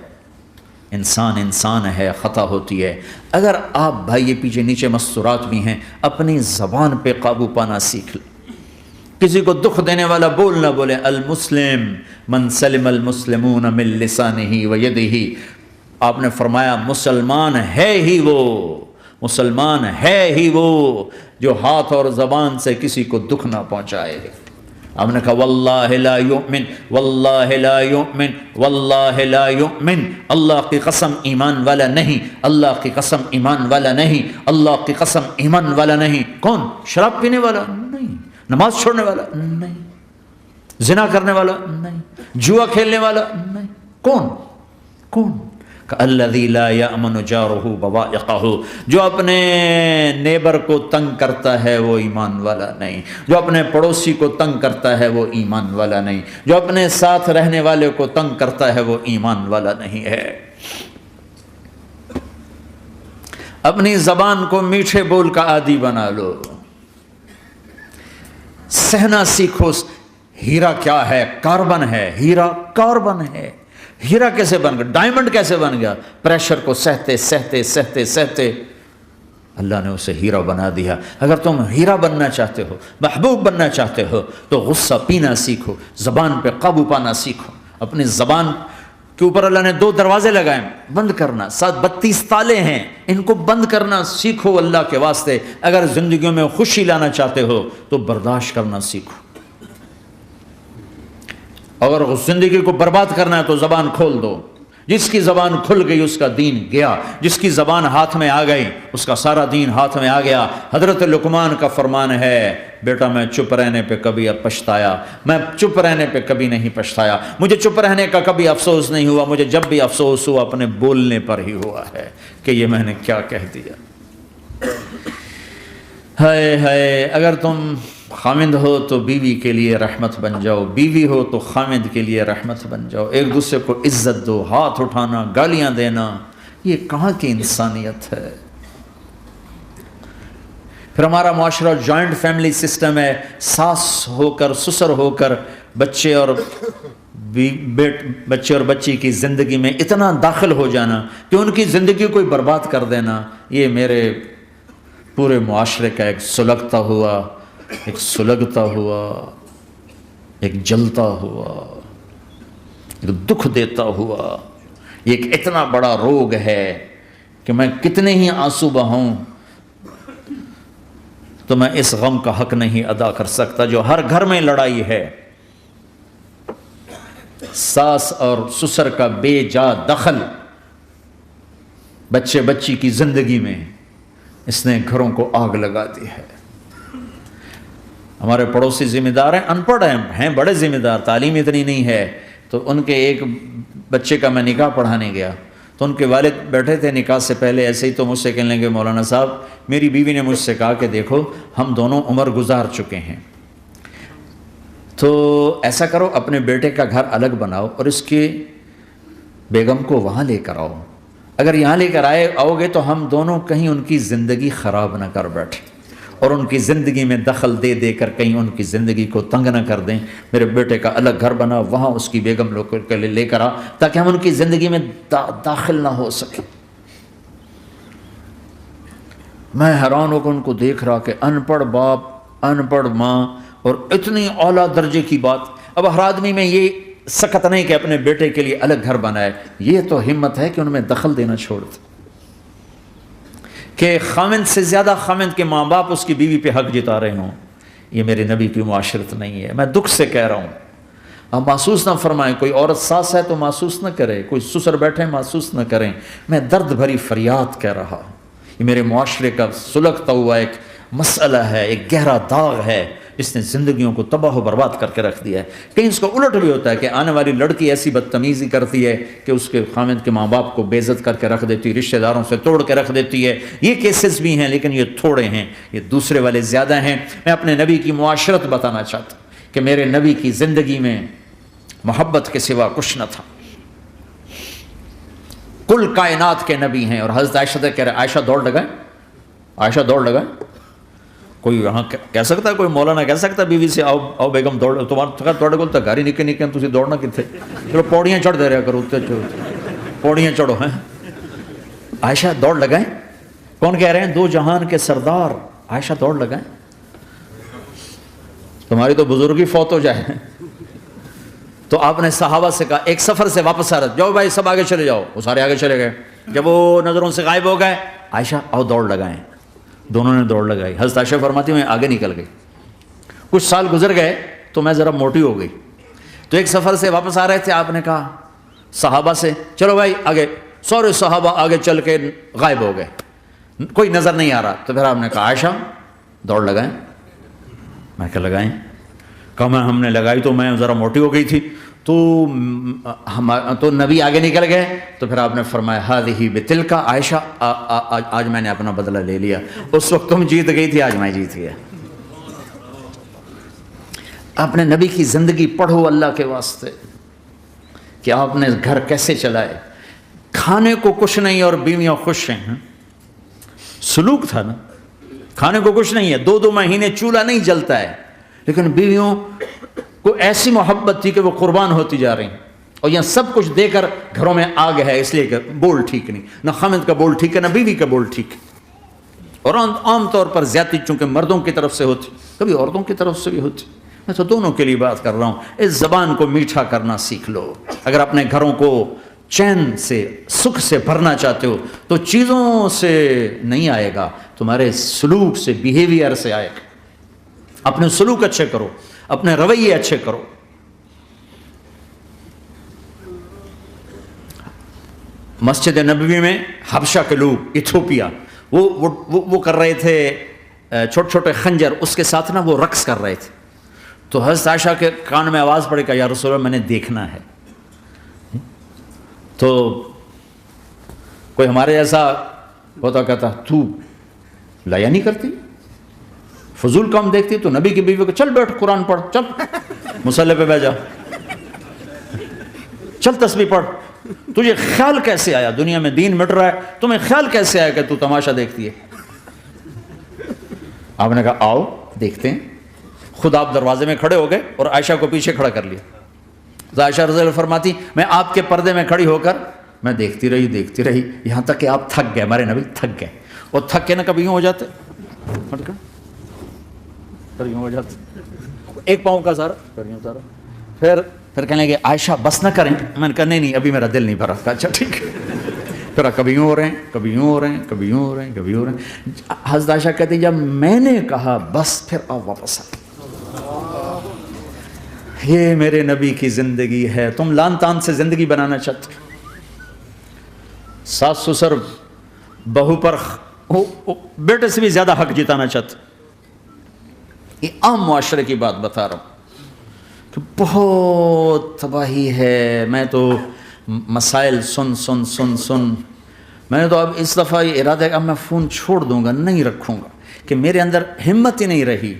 انسان انسان ہے، خطا ہوتی ہے. اگر آپ بھائی یہ پیچھے نیچے مستورات بھی ہیں، اپنی زبان پہ قابو پانا سیکھ لیں. کسی کو دکھ دینے والا بول نہ بولے. المسلم من سلم المسلمون من لسانہ و یدہ. آپ نے فرمایا مسلمان ہے ہی وہ، مسلمان ہے ہی وہ جو ہاتھ اور زبان سے کسی کو دکھ نہ پہنچائے. آپ نے کہا واللہ لا یؤمن، واللہ لا یؤمن، واللہ لا یؤمن. اللہ کی قسم ایمان والا نہیں، اللہ کی قسم ایمان والا نہیں، اللہ کی قسم ایمان والا نہیں. کون؟ شراب پینے والا نہیں، نماز چھوڑنے والا نہیں، زنا کرنے والا نہیں، جوا کھیلنے والا نہیں. کون؟ کون؟ الذی لا یأمن جارہ بوائقہ. جو اپنے نیبر کو تنگ کرتا ہے وہ ایمان والا نہیں، جو اپنے پڑوسی کو تنگ کرتا ہے وہ ایمان والا نہیں، جو اپنے ساتھ رہنے والے کو تنگ کرتا ہے وہ ایمان والا نہیں ہے. اپنی زبان کو میٹھے بول کا عادی بنا لو، سہنا سیکھو. ہیرا کیا ہے؟ کاربن ہے. ہیرا کاربن ہے. ہیرا کیسے بن گیا؟ ڈائمنڈ کیسے بن گیا؟ پریشر کو سہتے سہتے سہتے سہتے اللہ نے اسے ہیرا بنا دیا. اگر تم ہیرا بننا چاہتے ہو، محبوب بننا چاہتے ہو، تو غصہ پینا سیکھو، زبان پہ قابو پانا سیکھو. اپنی زبان کے اوپر اللہ نے 2 دروازے لگائے، بند کرنا. 32 تالے ہیں، ان کو بند کرنا سیکھو اللہ کے واسطے. اگر زندگیوں میں خوشی لانا چاہتے ہو تو برداشت کرنا سیکھو. اگر زندگی کو برباد کرنا ہے تو زبان کھول دو. جس کی زبان کھل گئی اس کا دین گیا، جس کی زبان ہاتھ میں آ گئی اس کا سارا دین ہاتھ میں آ گیا. حضرت لقمان کا فرمان ہے، بیٹا میں چپ رہنے پہ کبھی پچھتایا، میں چپ رہنے پہ کبھی نہیں پچھتایا، مجھے چپ رہنے کا کبھی افسوس نہیں ہوا. مجھے جب بھی افسوس ہوا اپنے بولنے پر ہی ہوا ہے کہ یہ میں نے کیا کہہ دیا. ہائے ہائے. اگر تم خامند ہو تو بیوی کے لیے رحمت بن جاؤ، بیوی ہو تو خامند کے لیے رحمت بن جاؤ. ایک دوسرے کو عزت دو. ہاتھ اٹھانا، گالیاں دینا، یہ کہاں کی انسانیت ہے؟ پھر ہمارا معاشرہ جوائنٹ فیملی سسٹم ہے. ساس ہو کر، سسر ہو کر بچے اور بچی کی زندگی میں اتنا داخل ہو جانا کہ ان کی زندگی کو برباد کر دینا. یہ میرے پورے معاشرے کا ایک سلگتا ہوا، ایک سلگتا ہوا، ایک جلتا ہوا، ایک دکھ دیتا ہوا، یہ ایک اتنا بڑا روگ ہے کہ میں کتنے ہی آنسو بہاؤں تو میں اس غم کا حق نہیں ادا کر سکتا جو ہر گھر میں لڑائی ہے. ساس اور سسر کا بے جا دخل بچے بچی کی زندگی میں، اس نے گھروں کو آگ لگا دی ہے. ہمارے پڑوسی ذمہ دار ہیں، ان پڑھ ہیں بڑے ذمہ دار، تعلیم اتنی نہیں ہے. تو ان کے ایک بچے کا میں نکاح پڑھانے گیا تو ان کے والد بیٹھے تھے نکاح سے پہلے. ایسے ہی تو مجھ سے کہنے لگے مولانا صاحب میری بیوی نے مجھ سے کہا کہ دیکھو ہم دونوں عمر گزار چکے ہیں، تو ایسا کرو اپنے بیٹے کا گھر الگ بناؤ اور اس کی بیگم کو وہاں لے کر آؤ. اگر یہاں لے کر آؤ گے تو ہم دونوں کہیں ان کی زندگی خراب نہ کر بیٹھیں اور ان کی زندگی میں دخل دے دے کر کہیں ان کی زندگی کو تنگ نہ کر دیں. میرے بیٹے کا الگ گھر بنا، وہاں اس کی بیگم لوگ کے لیے لے کر آ تاکہ ہم ان کی زندگی میں داخل نہ ہو سکے. میں حیران ہو کر ان کو دیکھ رہا کہ ان پڑھ باپ، ان پڑھ ماں اور اتنی اعلیٰ درجے کی بات. اب ہر آدمی میں یہ سخت نہیں کہ اپنے بیٹے کے لیے الگ گھر بنائے، یہ تو ہمت ہے کہ ان میں دخل دینا چھوڑ دے کہ خامند سے زیادہ خامند کے ماں باپ اس کی بیوی پہ حق جتا رہے ہوں. یہ میرے نبی کی معاشرت نہیں ہے. میں دکھ سے کہہ رہا ہوں، آپ محسوس نہ فرمائیں. کوئی عورت ساس ہے تو محسوس نہ کرے، کوئی سسر بیٹھے محسوس نہ کریں. میں درد بھری فریاد کہہ رہا ہوں. یہ میرے معاشرے کا سلگتا ہوا ایک مسئلہ ہے، ایک گہرا داغ ہے، اس نے زندگیوں کو تباہ و برباد کر کے رکھ دیا ہے. کہیں اس کو الٹ بھی ہوتا ہے کہ آنے والی لڑکی ایسی بدتمیزی کرتی ہے کہ اس کے خامند کے ماں باپ کو بے عزت کر کے رکھ دیتی ہے، رشتہ داروں سے توڑ کے رکھ دیتی ہے. یہ کیسز بھی ہیں لیکن یہ تھوڑے ہیں، یہ دوسرے والے زیادہ ہیں. میں اپنے نبی کی معاشرت بتانا چاہتا ہوں کہ میرے نبی کی زندگی میں محبت کے سوا کچھ نہ تھا. کل کائنات کے نبی ہیں. اور حضرت عائشہ کہہ رہے عائشہ دوڑ لگائیں، عائشہ دوڑ لگائیں. کوئی یہاں کہہ سکتا ہے، کوئی مولانا کہہ سکتا ہے بیوی سے آؤ بیگم دوڑ، تمہارے کو تو گھر ہی نکے نکے تھی دوڑنا کتنے؟ چلو پوڑیاں چڑھ دے رہا کرو، پوڑیاں چڑھو ہیں. عائشہ دوڑ لگائیں. کون کہہ رہے ہیں؟ 2 جہان کے سردار عائشہ دوڑ لگائیں. تمہاری تو بزرگی فوت ہو جائے. تو آپ نے صحابہ سے کہا ایک سفر سے واپس آ رہے جاؤ بھائی سب آگے چلے جاؤ. وہ سارے آگے چلے گئے. جب وہ نظروں سے غائب ہو گئے عائشہ آؤ دوڑ لگائیں. دونوں نے دوڑ لگائی. حضرت عائشہ فرماتی میں آگے نکل گئی. کچھ سال گزر گئے تو میں ذرا موٹی ہو گئی. تو ایک سفر سے واپس آ رہے تھے, آپ نے کہا صحابہ سے چلو بھائی آگے. سارے صحابہ آگے چل کے غائب ہو گئے, کوئی نظر نہیں آ رہا. تو پھر آپ نے کہا عائشہ دوڑ لگائیں. میں کہا لگائیں. کہا ہم نے لگائی تو میں ذرا موٹی ہو گئی تھی تو نبی آگے نکل گئے. تو پھر آپ نے فرمایا ہذہ بتلک عائشہ آج میں نے اپنا بدلہ لے لیا. اس وقت تم جیت گئی تھی, آج میں جیت گیا. آپ نے نبی کی زندگی پڑھو اللہ کے واسطے کہ آپ نے گھر کیسے چلائے. کھانے کو کچھ نہیں اور بیویاں خوش ہیں. سلوک تھا نا, کھانے کو کچھ نہیں ہے, 2 مہینے چولہا نہیں جلتا ہے, لیکن بیویوں کو ایسی محبت تھی کہ وہ قربان ہوتی جا رہی ہیں. اور یہاں سب کچھ دے کر گھروں میں آگ ہے, اس لیے کہ بول ٹھیک نہیں, نہ خامد کا بول ٹھیک ہے نہ بیوی کا بول ٹھیک ہے. اور عام طور پر زیادتی چونکہ مردوں کی طرف سے ہوتی, کبھی عورتوں کی طرف سے بھی ہوتی. میں تو دونوں کے لیے بات کر رہا ہوں. اس زبان کو میٹھا کرنا سیکھ لو. اگر اپنے گھروں کو چین سے سکھ سے بھرنا چاہتے ہو تو چیزوں سے نہیں آئے گا, تمہارے سلوک سے, بیہیویئر سے آئے گا. اپنے سلوک اچھے کرو, اپنے رویے اچھے کرو. مسجد نبوی میں حبشہ کے لوگ ایتھوپیا وہ کر رہے تھے چھوٹے چھوٹے خنجر, اس کے ساتھ نا وہ رقص کر رہے تھے. تو حضرت عائشہ کے کان میں آواز پڑی کہ یا رسول اللہ میں نے دیکھنا ہے. تو کوئی ہمارے جیسا ہوتا کہتا تو لایا نہیں کرتی, فضول کام دیکھتی. تو نبی کی بیوی کو چل بیٹھ قرآن پڑھ, چل مصلی پہ بیٹھ جا, چل تسبیح پڑھ. تجھے خیال کیسے آیا دنیا میں دین مٹ رہا ہے, تمہیں خیال کیسے آیا کہ تو تماشا دیکھتی ہے. آپ نے کہا آؤ دیکھتے ہیں. خود آپ دروازے میں کھڑے ہو گئے اور عائشہ کو پیچھے کھڑا کر لیا. عائشہ رضی اللہ فرماتی میں آپ کے پردے میں کھڑی ہو کر میں دیکھتی رہی یہاں تک کہ آپ تھک گئے. ہمارے نبی تھک گئے, اور تھک کے نا کبھی یوں ہو جاتے, یوں ہو جاتے, ایک پاؤں کا سارا یوں سارا. پھر کہنے لگے عائشہ بس نہ کریں. میں نے کہا نہیں ابھی میرا دل نہیں بھرا. اچھا ٹھیک ہے. پھر کبھی یوں ہو رہے ہیں, کبھی یوں ہو رہے ہیں, کبھی یوں ہو رہے ہیں, کبھی ہو رہے ہیں. حضرت عائشہ کہتی جب میں نے کہا بس پھر آپ واپس آئے. یہ میرے نبی کی زندگی ہے. تم لان تان سے زندگی بنانا چاہتے, ساس سسر بہو پر بیٹے سے بھی زیادہ حق جتانا چاہتے. یہ عام معاشرے کی بات بتا رہا ہوں کہ بہت تباہی ہے. میں تو مسائل سن میں نے تو اب اس دفعہ یہ ارادہ ہے کہ اب میں فون چھوڑ دوں گا, نہیں رکھوں گا, کہ میرے اندر ہمت ہی نہیں رہی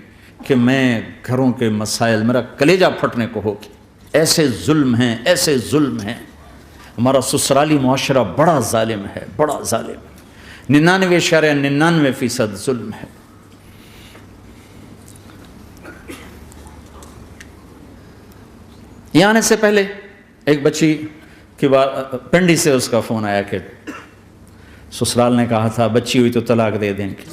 کہ میں گھروں کے مسائل, میرا کلیجہ پھٹنے کو ہو کہ ایسے ظلم ہیں, ایسے ظلم ہیں. ہمارا سسرالی معاشرہ بڑا ظالم ہے, بڑا ظالم. 99.99% ظلم ہے. یہاں آنے سے پہلے ایک بچی کی پنڈی سے اس کا فون آیا کہ سسرال نے کہا تھا بچی ہوئی تو طلاق دے دیں گے.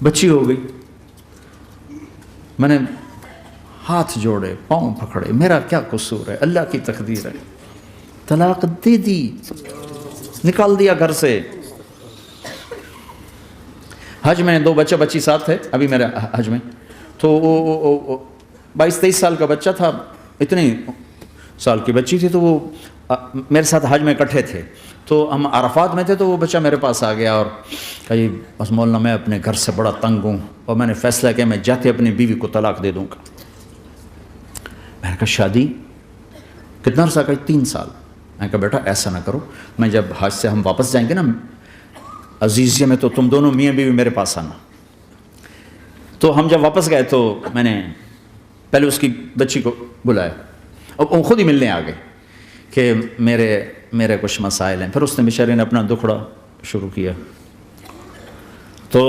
بچی ہو گئی. میں نے ہاتھ جوڑے, پاؤں پکڑے, میرا کیا قصور ہے, اللہ کی تقدیر ہے. طلاق دے دی, نکال دیا گھر سے. حج میں 2 بچہ بچی ساتھ تھے ابھی میرے حج میں. تو وہ 22-23 سال کا بچہ تھا, اتنی سال کی بچی تھی. تو وہ میرے ساتھ حج میں اکٹھے تھے. تو ہم عرفات میں تھے, تو وہ بچہ میرے پاس آ گیا اور کہا جی بس مولانا میں اپنے گھر سے بڑا تنگ ہوں اور میں نے فیصلہ کیا میں جاتے اپنی بیوی کو طلاق دے دوں گا. میں نے کہا شادی کتنا عرصہ کا؟ 3 سال. میں نے کہا بیٹا ایسا نہ کرو, میں جب حج سے ہم واپس جائیں گے نا عزیزیہ میں, تو تم دونوں میاں بیوی میرے پاس آنا. تو ہم جب واپس گئے تو میں نے پہلے اس کی بچی کو بلایا اور وہ خود ہی ملنے آ گئے کہ میرے کچھ مسائل ہیں. پھر اس نے بیچارے نے اپنا دکھڑا شروع کیا. تو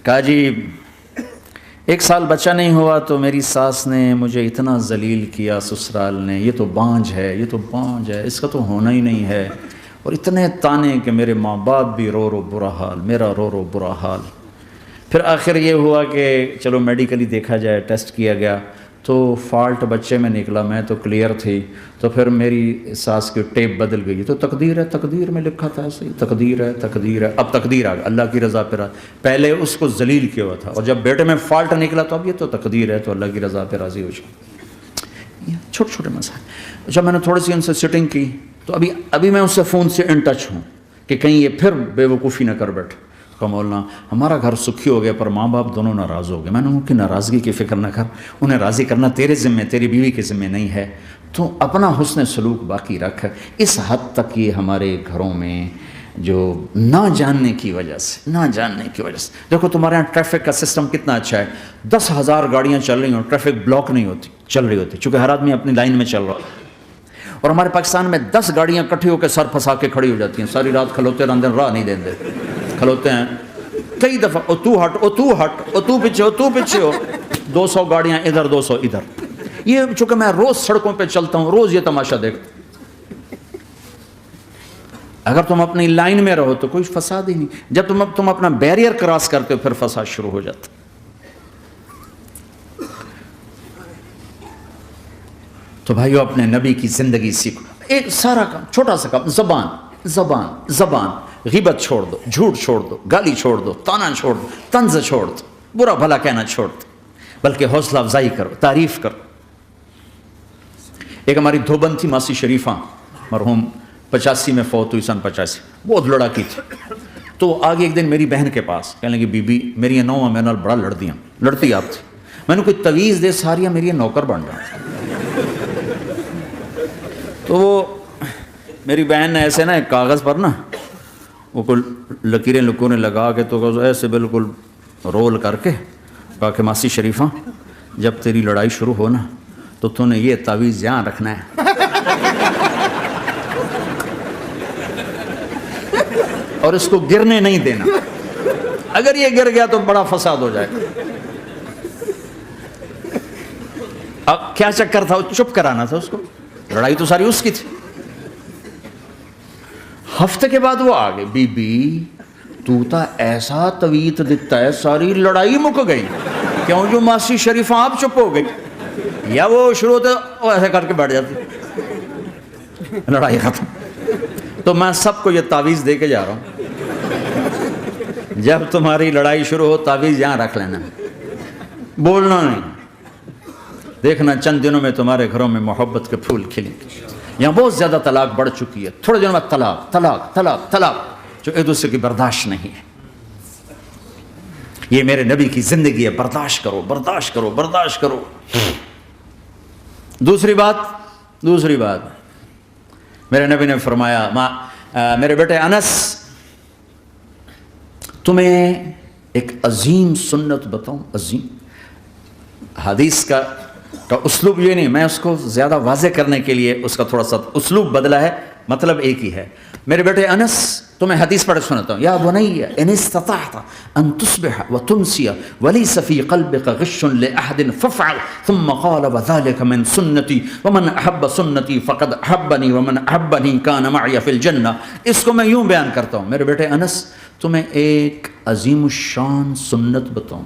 کہا جی 1 سال بچہ نہیں ہوا تو میری ساس نے مجھے اتنا ذلیل کیا سسرال نے, یہ تو بانجھ ہے, یہ تو بانجھ ہے, اس کا تو ہونا ہی نہیں ہے. اور اتنے تانے کہ میرے ماں باپ بھی رو رو برا حال، میرا رو رو برا حال۔ پھر آخر یہ ہوا کہ چلو میڈیکلی دیکھا جائے، ٹیسٹ کیا گیا تو فالٹ بچے میں نکلا، میں تو کلیئر تھی، تو پھر میری ساس کی ٹیپ بدل گئی۔ تو تقدیر ہے، تقدیر میں لکھا تھا ایسے ہی، تقدیر ہے تقدیر ہے، اب تقدیر آ گئی، اللہ کی رضا پہ پہلے اس کو ذلیل کیا ہوا تھا، اور جب بیٹے میں فالٹ نکلا تو اب یہ تو تقدیر ہے، تو اللہ کی رضا پہ راضی ہو جائے۔ چھوٹے چھوٹے مسائل۔ جب میں نے تھوڑی سی ان سے سٹنگ کی تو ابھی میں اس سے فون سے ان ٹچ ہوں کہ کہیں یہ پھر بے وقوفی نہ کر بیٹھے۔ کہا مولانا ہمارا گھر سکھی ہو گیا پر ماں باپ دونوں ناراض ہو گئے۔ میں نے ان کی ناراضگی کی فکر نہ کر، انہیں راضی کرنا تیرے ذمہ، تیری بیوی کے ذمہ نہیں ہے، تو اپنا حسن سلوک باقی رکھ۔ اس حد تک یہ ہمارے گھروں میں جو نہ جاننے کی وجہ سے دیکھو تمہارے یہاں ٹریفک کا سسٹم کتنا اچھا ہے، 10,000 گاڑیاں چل رہی ہوں، ٹریفک بلاک نہیں ہوتی، چل رہی ہوتی، چونکہ ہر آدمی اپنی لائن میں چل رہا ہے۔ اور ہمارے پاکستان میں 10 گاڑیاں کٹھی ہو کے سر پھنسا کے کھڑی ہو جاتی ہیں، ساری رات کھلوتے رہتے ہیں، راہ نہیں دیں دے، کھلوتے ہیں کئی دفعہ، او تو ہٹ، او تو ہٹ، او تو پیچھے ہو، 200 گاڑیاں ادھر 200 ادھر۔ یہ چونکہ میں روز سڑکوں پہ چلتا ہوں، روز یہ تماشا دیکھتا ہوں۔ اگر تم اپنی لائن میں رہو تو کوئی فساد ہی نہیں، جب تم اپنا بیریئر کراس کرتے ہو پھر فساد شروع ہو جاتا۔ تو بھائیو اپنے نبی کی زندگی سیکھو، ایک سارا کام، چھوٹا سا کام، زبان، غیبت چھوڑ دو، جھوٹ چھوڑ دو، گالی چھوڑ دو، تانا چھوڑ دو، طنز چھوڑ دو، برا بھلا کہنا چھوڑ دو، بلکہ حوصلہ افزائی کرو، تعریف کرو۔ ایک ہماری دھوبن تھی ماسی شریفہ، مرحوم 85 میں فوت ہوئی، سن 85، بہت لڑاکی تھی۔ تو وہ آگے ایک دن میری بہن کے پاس کہنے لگی، بی بی میری یہ نوواں میرے نال بڑا لڑتی آپ تھی، میں نے کوئی تویز دے ساریاں میری نوکر بن جائیں۔ تو وہ میری بہن نے ایسے نا ایک کاغذ پر نا وہ کوئی لکیریں لکونے لگا کے تو ایسے بالکل رول کر کے کہا کہ ماسی شریفہ جب تیری لڑائی شروع ہو نا تو تو نے یہ تعویذ یہاں رکھنا ہے اور اس کو گرنے نہیں دینا، اگر یہ گر گیا تو بڑا فساد ہو جائے گا۔ اب کیا چکر تھا، چپ کرانا تھا اس کو، لڑائی تو ساری اس کی تھی۔ ہفتے کے بعد وہ آگے، بی بی تو تا ایسا تویت دیتا ہے ساری لڑائی مک گئی، کیوں جو ماسی شریفہ آپ چپ ہو گئی، یا وہ شروع ہوتا وہ ایسے کر کے بیٹھ جاتی، لڑائی ختم۔ تو میں سب کو یہ تعویذ دے کے جا رہا ہوں، جب تمہاری لڑائی شروع ہو تعویذ یہاں رکھ لینا، بولنا نہیں، دیکھنا چند دنوں میں تمہارے گھروں میں محبت کے پھول کھلیں گے۔ یہاں بہت زیادہ طلاق بڑھ چکی ہے، تھوڑے دنوں بعد طلاق جو ایک دوسرے کی برداشت نہیں ہے۔ یہ میرے نبی کی زندگی ہے، برداشت کرو۔ دوسری بات میرے نبی نے فرمایا، میرے بیٹے انس تمہیں ایک عظیم سنت بتاؤں، عظیم۔ حدیث کا اسلوب یہ نہیں، میں اس کو زیادہ واضح کرنے کے لیے اس کا تھوڑا سا اسلوب بدلا ہے، مطلب ایک ہی ہے۔ میرے بیٹے انس تمہیں حدیث پڑھ سناتا ہوں، یا بنی ان استطعت ان تصبح وتمسي وليس في قلبك غش لاحد فافعل، ثم قال وذلك من سنتي ومن احب سنتي فقد احبني ومن احبني كان معي في الجنہ۔ اس کو میں یوں بیان کرتا ہوں، میرے بیٹے انس تمہیں ایک عظیم الشان سنت بتاؤں،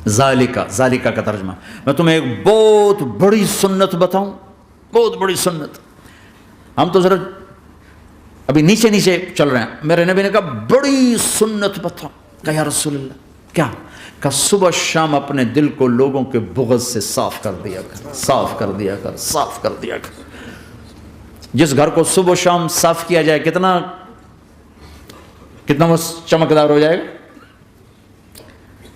ذالکہ کا ترجمہ، میں تمہیں ایک بہت بڑی سنت بتاؤں، بہت بڑی سنت۔ ہم تو ذرا ابھی نیچے چل رہے ہیں، میرے نبی نے کہا بڑی سنت بتاؤں، کہا یا رسول اللہ کیا؟ کہا صبح شام اپنے دل کو لوگوں کے بغض سے صاف کر دیا کر۔ جس گھر کو صبح شام صاف کیا جائے کتنا وہ چمکدار ہو جائے گا،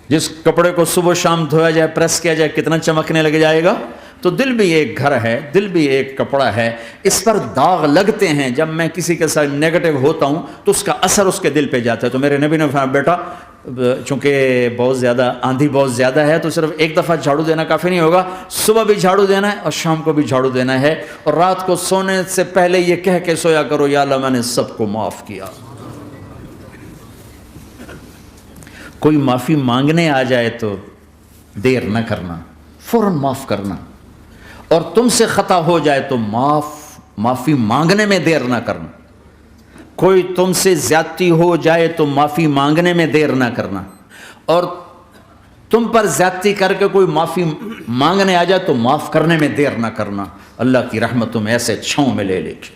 جس کپڑے کو صبح شام دھویا جائے، پریس کیا جائے، کتنا چمکنے لگ جائے گا۔ تو دل بھی ایک گھر ہے، دل بھی ایک کپڑا ہے، اس پر داغ لگتے ہیں۔ جب میں کسی کے ساتھ نیگیٹو ہوتا ہوں تو اس کا اثر اس کے دل پہ جاتا ہے۔ تو میرے نبی نے فرمایا بیٹا چونکہ آندھی بہت زیادہ ہے تو صرف ایک دفعہ جھاڑو دینا کافی نہیں ہوگا، صبح بھی جھاڑو دینا ہے اور شام کو بھی جھاڑو دینا ہے، اور رات کو سونے سے پہلے یہ کہہ کے سویا کرو، یا اللہ میں نے سب کو معاف کیا۔ کوئی معافی مانگنے آ جائے تو دیر نہ کرنا، فوراً معاف کرنا، اور تم سے خطا ہو جائے تو معافی مانگنے میں دیر نہ کرنا۔ کوئی تم سے زیادتی ہو جائے تو معافی مانگنے میں دیر نہ کرنا، اور تم پر زیادتی کر کے کوئی معافی مانگنے آ جائے تو معاف کرنے میں دیر نہ کرنا۔ اللہ کی رحمت تم ایسے چھاؤں میں لے لے گی۔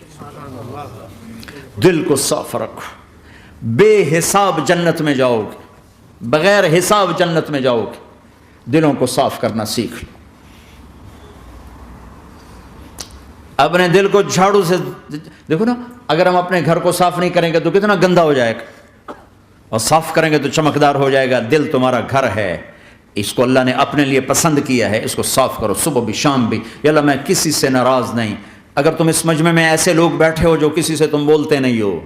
دل کو صاف رکھو، بے حساب جنت میں جاؤ گے، بغیر حساب جنت میں جاؤ گے۔ دلوں کو صاف کرنا سیکھ لو۔ اپنے دل کو جھاڑو سے دیکھو نا، اگر ہم اپنے گھر کو صاف نہیں کریں گے تو کتنا گندا ہو جائے گا، اور صاف کریں گے تو چمکدار ہو جائے گا۔ دل تمہارا گھر ہے، اس کو اللہ نے اپنے لیے پسند کیا ہے، اس کو صاف کرو صبح بھی شام بھی۔ یا اللہ میں کسی سے ناراض نہیں۔ اگر تم اس مجمع میں ایسے لوگ بیٹھے ہو جو کسی سے تم بولتے نہیں ہو،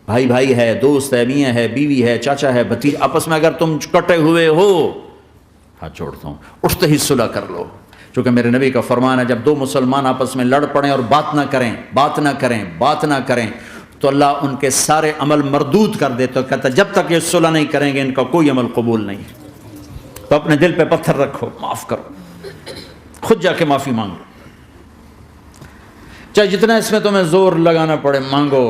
بھائی بھائی ہے، دوست ہے، میاں ہے، بیوی ہے، چاچا ہے، بھتیجا، آپس میں اگر تم کٹے ہوئے ہو، ہاتھ جوڑتا ہوں، اٹھتے ہی صلح کر لو۔ چونکہ میرے نبی کا فرمان ہے، جب دو مسلمان آپس میں لڑ پڑیں اور بات نہ کریں تو اللہ ان کے سارے عمل مردود کر دیتا ہے، کہتا جب تک یہ صلح نہیں کریں گے ان کا کوئی عمل قبول نہیں۔ تو اپنے دل پہ پتھر رکھو، معاف کرو، خود جا کے معافی مانگو، چاہے جتنا اس میں تمہیں زور لگانا پڑے مانگو۔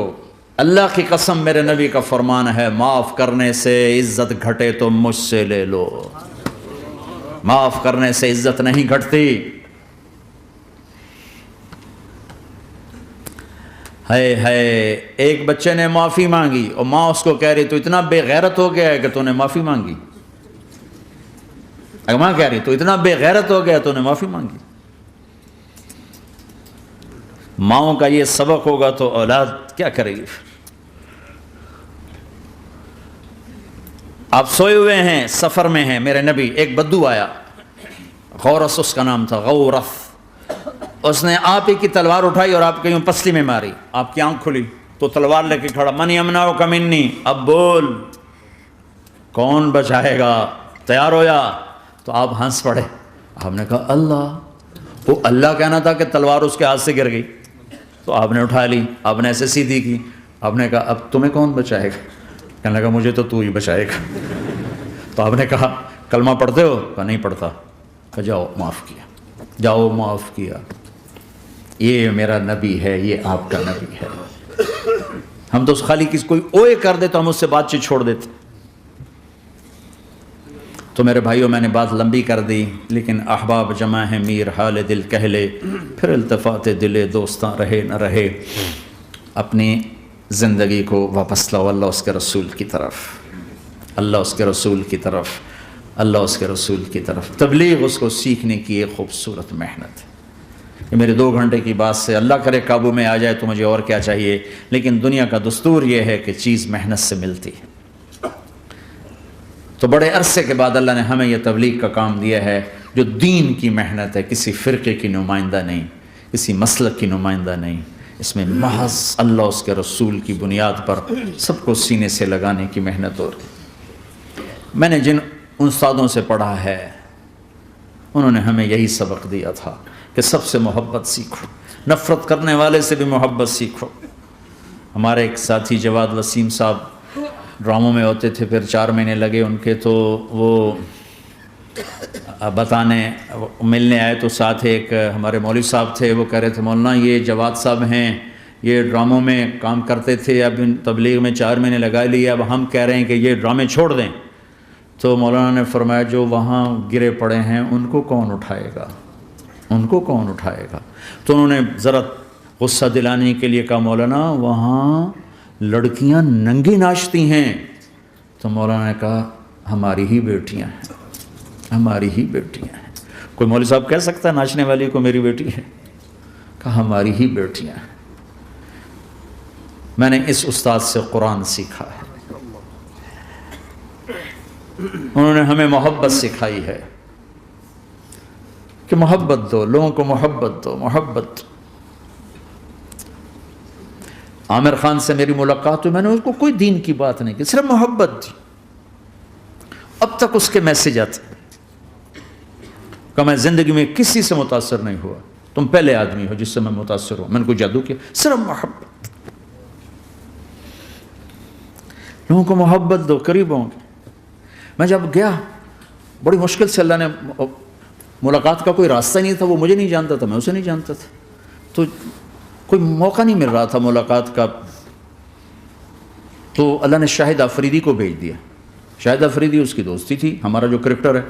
اللہ کی قسم، میرے نبی کا فرمان ہے، معاف کرنے سے عزت گھٹے تو مجھ سے لے لو۔ معاف کرنے سے عزت نہیں گھٹتی۔ ایک بچے نے معافی مانگی اور ماں اس کو کہہ رہی تو اتنا بے غیرت ہو گیا ہے کہ تو نے معافی مانگی۔ ماں کہہ رہی تو اتنا بے غیرت ہو گیا تو نے معافی مانگی۔ ماؤں کا یہ سبق ہوگا تو اولاد کیا کرے گی؟ آپ سوئے ہوئے ہیں، سفر میں ہیں، میرے نبی، ایک بدو آیا، غورس اس کا نام تھا، غورث۔ اس نے آپ ہی کی تلوار اٹھائی اور آپ کے یوں پسلی میں ماری، آپ کی آنکھ کھلی تو تلوار لے کے کھڑا، من یمنعک منی، اب بول کون بچائے گا؟ تیار ہویا؟ تو آپ ہنس پڑے۔ آپ نے کہا اللہ، وہ اللہ کہنا تھا کہ تلوار اس کے ہاتھ سے گر گئی، تو آپ نے اٹھا لی، آپ نے ایسے سیدھی کی، آپ نے کہا اب تمہیں کون بچائے گا؟ کہنے لگا مجھے تو ہی بچائے گا۔ تو آپ نے کہا کلمہ پڑھتے ہو؟ کہا نہیں پڑھتا۔ کہا جاؤ معاف کیا، جاؤ معاف کیا۔ یہ میرا نبی ہے، یہ آپ کا نبی ہے۔ ہم تو خالی کسی کوئی اوئے کر دے تو ہم اس سے بات چیت چھوڑ دیتے۔ تو میرے بھائیوں، میں نے بات لمبی کر دی، لیکن احباب جمع ہے میر حال دل کہہ لے، پھر التفات دل دوستاں رہے نہ رہے۔ اپنی زندگی کو واپس لاؤ اللہ اس کے رسول کی طرف، اللہ اس کے رسول کی طرف، اللہ اس کے رسول کی طرف۔ تبلیغ اس کو سیکھنے کی ایک خوبصورت محنت ہے۔ یہ میرے 2 گھنٹے کی بات سے اللہ کرے قابو میں آ جائے تو مجھے اور کیا چاہیے، لیکن دنیا کا دستور یہ ہے کہ چیز محنت سے ملتی ہے۔ تو بڑے عرصے کے بعد اللہ نے ہمیں یہ تبلیغ کا کام دیا ہے جو دین کی محنت ہے، کسی فرقے کی نمائندہ نہیں، کسی مسلک کی نمائندہ نہیں، اس میں محض اللہ اس کے رسول کی بنیاد پر سب کو سینے سے لگانے کی محنت ہو رہی۔ میں نے جن استادوں سے پڑھا ہے انہوں نے ہمیں یہی سبق دیا تھا کہ سب سے محبت سیکھو، نفرت کرنے والے سے بھی محبت سیکھو۔ ہمارے ایک ساتھی جواد وسیم صاحب ڈراموں میں ہوتے تھے، پھر 4 مہینے لگے ان کے، تو وہ بتانے ملنے آئے تو ساتھ ایک ہمارے مولوی صاحب تھے، وہ کہہ رہے تھے مولانا یہ جواد صاحب ہیں، یہ ڈراموں میں کام کرتے تھے، اب ان تبلیغ میں 4 مہینے لگا لیے، اب ہم کہہ رہے ہیں کہ یہ ڈرامے چھوڑ دیں۔ تو مولانا نے فرمایا جو وہاں گرے پڑے ہیں ان کو کون اٹھائے گا، ان کو کون اٹھائے گا؟ تو انہوں نے ذرا غصہ دلانے کے لیے کہا مولانا وہاں لڑکیاں ننگی ناچتی ہیں۔ تو مولانا نے کہا ہماری ہی بیٹیاں ہیں، ہماری ہی بیٹیاں ہیں۔ کوئی مولوی صاحب کہہ سکتا ہے ناچنے والی کو میری بیٹی ہے؟ کہا ہماری ہی بیٹیاں ہیں۔ میں نے اس استاد سے قرآن سیکھا ہے، انہوں نے ہمیں محبت سکھائی ہے کہ محبت دو، لوگوں کو محبت دو، محبت۔ عامر خان سے میری ملاقات ہوئی، میں نے اس کو کوئی دین کی بات نہیں کی، صرف محبت دی۔ اب تک اس کے میسیج آتے کہ میں زندگی میں کسی سے متاثر نہیں ہوا، تم پہلے آدمی ہو جس سے میں متاثر ہوں، میں نے کوئی جادو کیا، صرف محبت۔ لوگوں کو محبت دو، قریب ہوں گے۔ میں جب گیا بڑی مشکل سے اللہ نے، ملاقات کا کوئی راستہ نہیں تھا، وہ مجھے نہیں جانتا تھا، میں اسے نہیں جانتا تھا، تو کوئی موقع نہیں مل رہا تھا ملاقات کا۔ تو اللہ نے شاہد آفریدی کو بھیج دیا. شاہد آفریدی اس کی دوستی تھی, ہمارا جو کرکٹر ہے.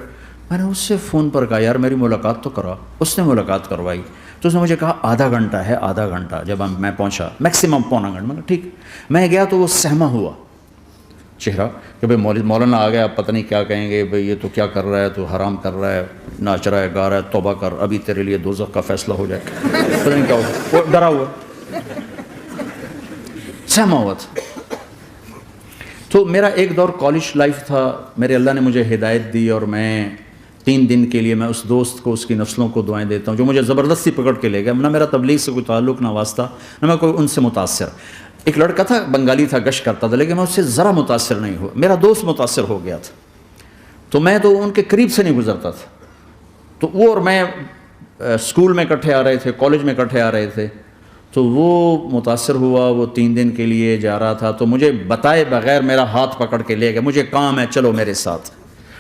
میں نے اس سے فون پر کہا یار میری ملاقات تو کرا. اس نے ملاقات کروائی. تو اس نے مجھے کہا آدھا گھنٹہ ہے, آدھا گھنٹہ. جب میں پہنچا میکسیمم پونا گھنٹہ. میں نے ٹھیک. میں گیا تو وہ سہما ہوا چہرہ کہ بھائی مولانا آ گیا, اب پتہ نہیں کیا کہیں گے, بھائی یہ تو کیا کر رہا ہے, تو حرام کر رہا ہے, ناچ رہا ہے, گا رہا ہے, توبہ کر, ابھی تیرے لیے دوزخ کا فیصلہ ہو جائے. پتہ نہیں کیا ہوا, وہ ڈرا ہوا سہما ہوا تھا. تو میرا ایک دور کالج لائف تھا. میرے اللہ نے مجھے ہدایت دی اور میں 3 دن کے لیے میں اس دوست کو, اس کی نسلوں کو دعائیں دیتا ہوں جو مجھے زبردستی پکڑ کے لے گیا. نہ میرا تبلیغ سے کوئی تعلق, نہ واسطہ, نہ میں کوئی ان سے متاثر. ایک لڑکا تھا بنگالی تھا, گشت کرتا تھا, لیکن میں اس سے ذرا متاثر نہیں ہوا. میرا دوست متاثر ہو گیا تھا, تو میں تو ان کے قریب سے نہیں گزرتا تھا. تو وہ اور میں اسکول میں اکٹھے آ رہے تھے, کالج میں اکٹھے آ رہے تھے. تو وہ متاثر ہوا, وہ 3 دن کے لیے جا رہا تھا. تو مجھے بتائے بغیر میرا ہاتھ پکڑ کے لے گیا, مجھے کام ہے چلو میرے ساتھ.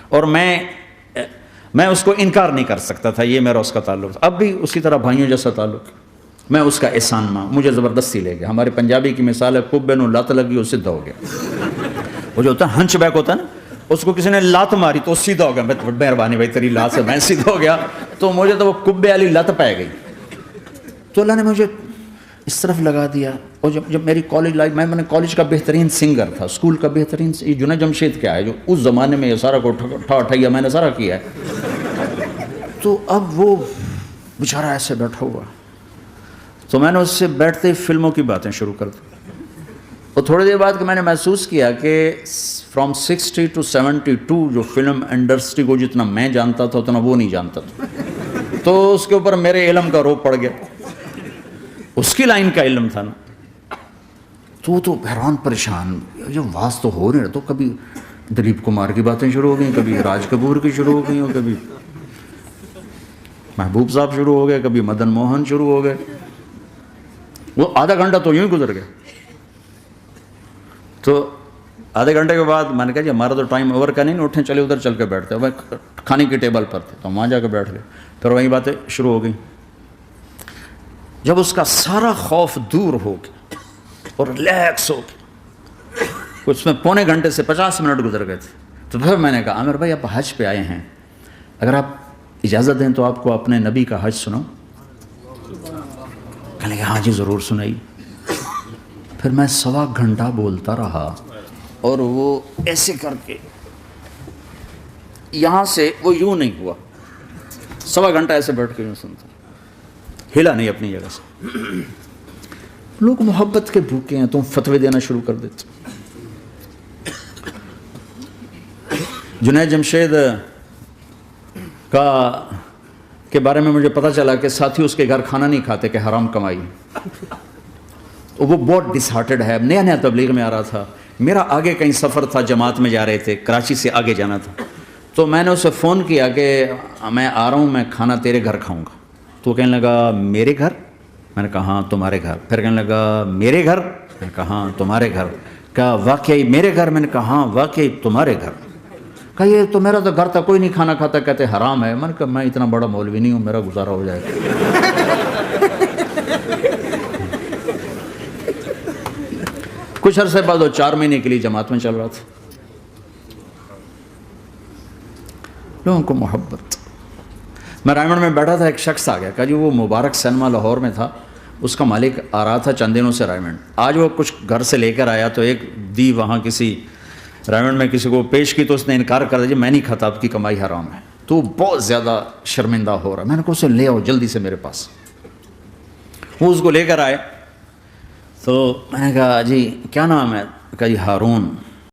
اور میں اس کو انکار نہیں کر سکتا تھا, یہ میرا اس کا تعلق تھا. اب بھی اسی طرح بھائیوں جیسا تعلق. میں اس کا احسان ماں, مجھے زبردستی لے گیا. ہمارے پنجابی کی مثال ہے, کبے نو لت لگی, اس سیدھا ہو گیا. وہ جو ہوتا ہے ہنچ بیک ہوتا ہے نا, اس کو کسی نے لات ماری تو سیدھا ہو گیا. مہربانی بھائی تیری لات سے میں سیدھا ہو گیا. تو مجھے تو وہ کبے والی لت پہ گئی. تو اللہ نے مجھے اس طرف لگا دیا. اور جب میری کالج لائف, میں نے کالج کا بہترین سنگر تھا, اسکول کا بہترین, یہ جنید جمشید کیا ہے جو اس زمانے میں یہ سارا کو ٹھا میں نے سارا کیا ہے. تو اب وہ بیچارہ ایسے بیٹھا ہوا. تو میں نے اس سے بیٹھتے فلموں کی باتیں شروع کر دی. اور تھوڑی دیر بعد کہ میں نے محسوس کیا کہ فرام 60 to 72 جو فلم انڈسٹری کو جتنا میں جانتا تھا اتنا وہ نہیں جانتا تھا. تو اس کے اوپر میرے علم کا روپ پڑ گیا. اس کی لائن کا علم تھا نا. تو حیران پریشان, یہ واز تو ہو رہے, تو کبھی دلیپ کمار کی باتیں شروع ہو گئیں, کبھی راج کپور کی شروع ہو گئیں, اور کبھی محبوب صاحب شروع ہو گئے, کبھی مدن موہن شروع ہو گئے. وہ آدھا گھنٹہ تو یوں ہی گزر گیا. تو آدھے گھنٹے کے بعد میں نے کہا جی ہمارا تو ٹائم اوور کا نہیں, اٹھیں چلے ادھر چل کے بیٹھتے. وہ کھانے کی ٹیبل پر تھے, تو وہاں جا کے بیٹھ گئے. پھر وہی باتیں شروع ہو گئیں. جب اس کا سارا خوف دور ہو گیا اور ریلیکس ہو گیا, اس میں 1.25 گھنٹے سے 50 منٹ گزر گئے تھے. تو پھر میں نے کہا عامر بھائی آپ حج پہ آئے ہیں, اگر آپ اجازت دیں تو آپ کو اپنے نبی کا حج سناؤں. کہنے لگے ہاں جی ضرور سنائی. پھر میں 1.25 گھنٹہ بولتا رہا, اور وہ ایسے کر کے یہاں سے وہ یوں نہیں ہوا, 1.25 گھنٹہ ایسے بیٹھ کے یوں سنتا, ہلا نہیں اپنی جگہ سے. لوگ محبت کے بھوکے ہیں, تم فتوے دینا شروع کر دیتے. جنید جمشید کے بارے میں مجھے پتہ چلا کہ ساتھی اس کے گھر کھانا نہیں کھاتے کہ حرام کمائی. وہ بہت ڈس ہارٹڈ ہے, نیا نیا تبلیغ میں آ رہا تھا. میرا آگے کہیں سفر تھا, جماعت میں جا رہے تھے, کراچی سے آگے جانا تھا. تو میں نے اسے فون کیا کہ میں آ رہا ہوں, میں کھانا تیرے گھر کھاؤں گا. تو وہ کہنے لگا میرے گھر؟ میں نے کہا ہاں تمہارے گھر. پھر کہنے لگا میرے گھر؟ میں نے کہا ہاں تمہارے گھر. کہا واقعی میرے گھر؟ میں نے کہا ہاں واقعی تمہارے گھر. کہا یہ تو میرا تو گھر تھا, کوئی نہیں کھانا کھاتا, کہتے حرام ہے. میں نے کہا میں اتنا بڑا مولوی نہیں ہوں, میرا گزارا ہو جائے گا. کچھ عرصے بعد وہ 4 مہینے کے لیے جماعت میں چل رہا تھا. لوگوں کو محبت. میں رائمنڈ میں بیٹھا تھا, ایک شخص آ گیا, کہا جی وہ مبارک سینما لاہور میں تھا, اس کا مالک آ رہا تھا چند دنوں سے رائمنڈ. آج وہ کچھ گھر سے لے کر آیا, تو ایک دی وہاں کسی رائمنڈ میں کسی کو پیش کی, تو اس نے انکار کر دیا, میں نہیں کھاتا, آپ کی کمائی حرام ہے. تو بہت زیادہ شرمندہ ہو رہا. میں نے کہا اسے لے آؤ جلدی سے میرے پاس. وہ اس کو لے کر آئے. تو میں نے کہا جی کیا نام ہے؟ کہا جی ہارون.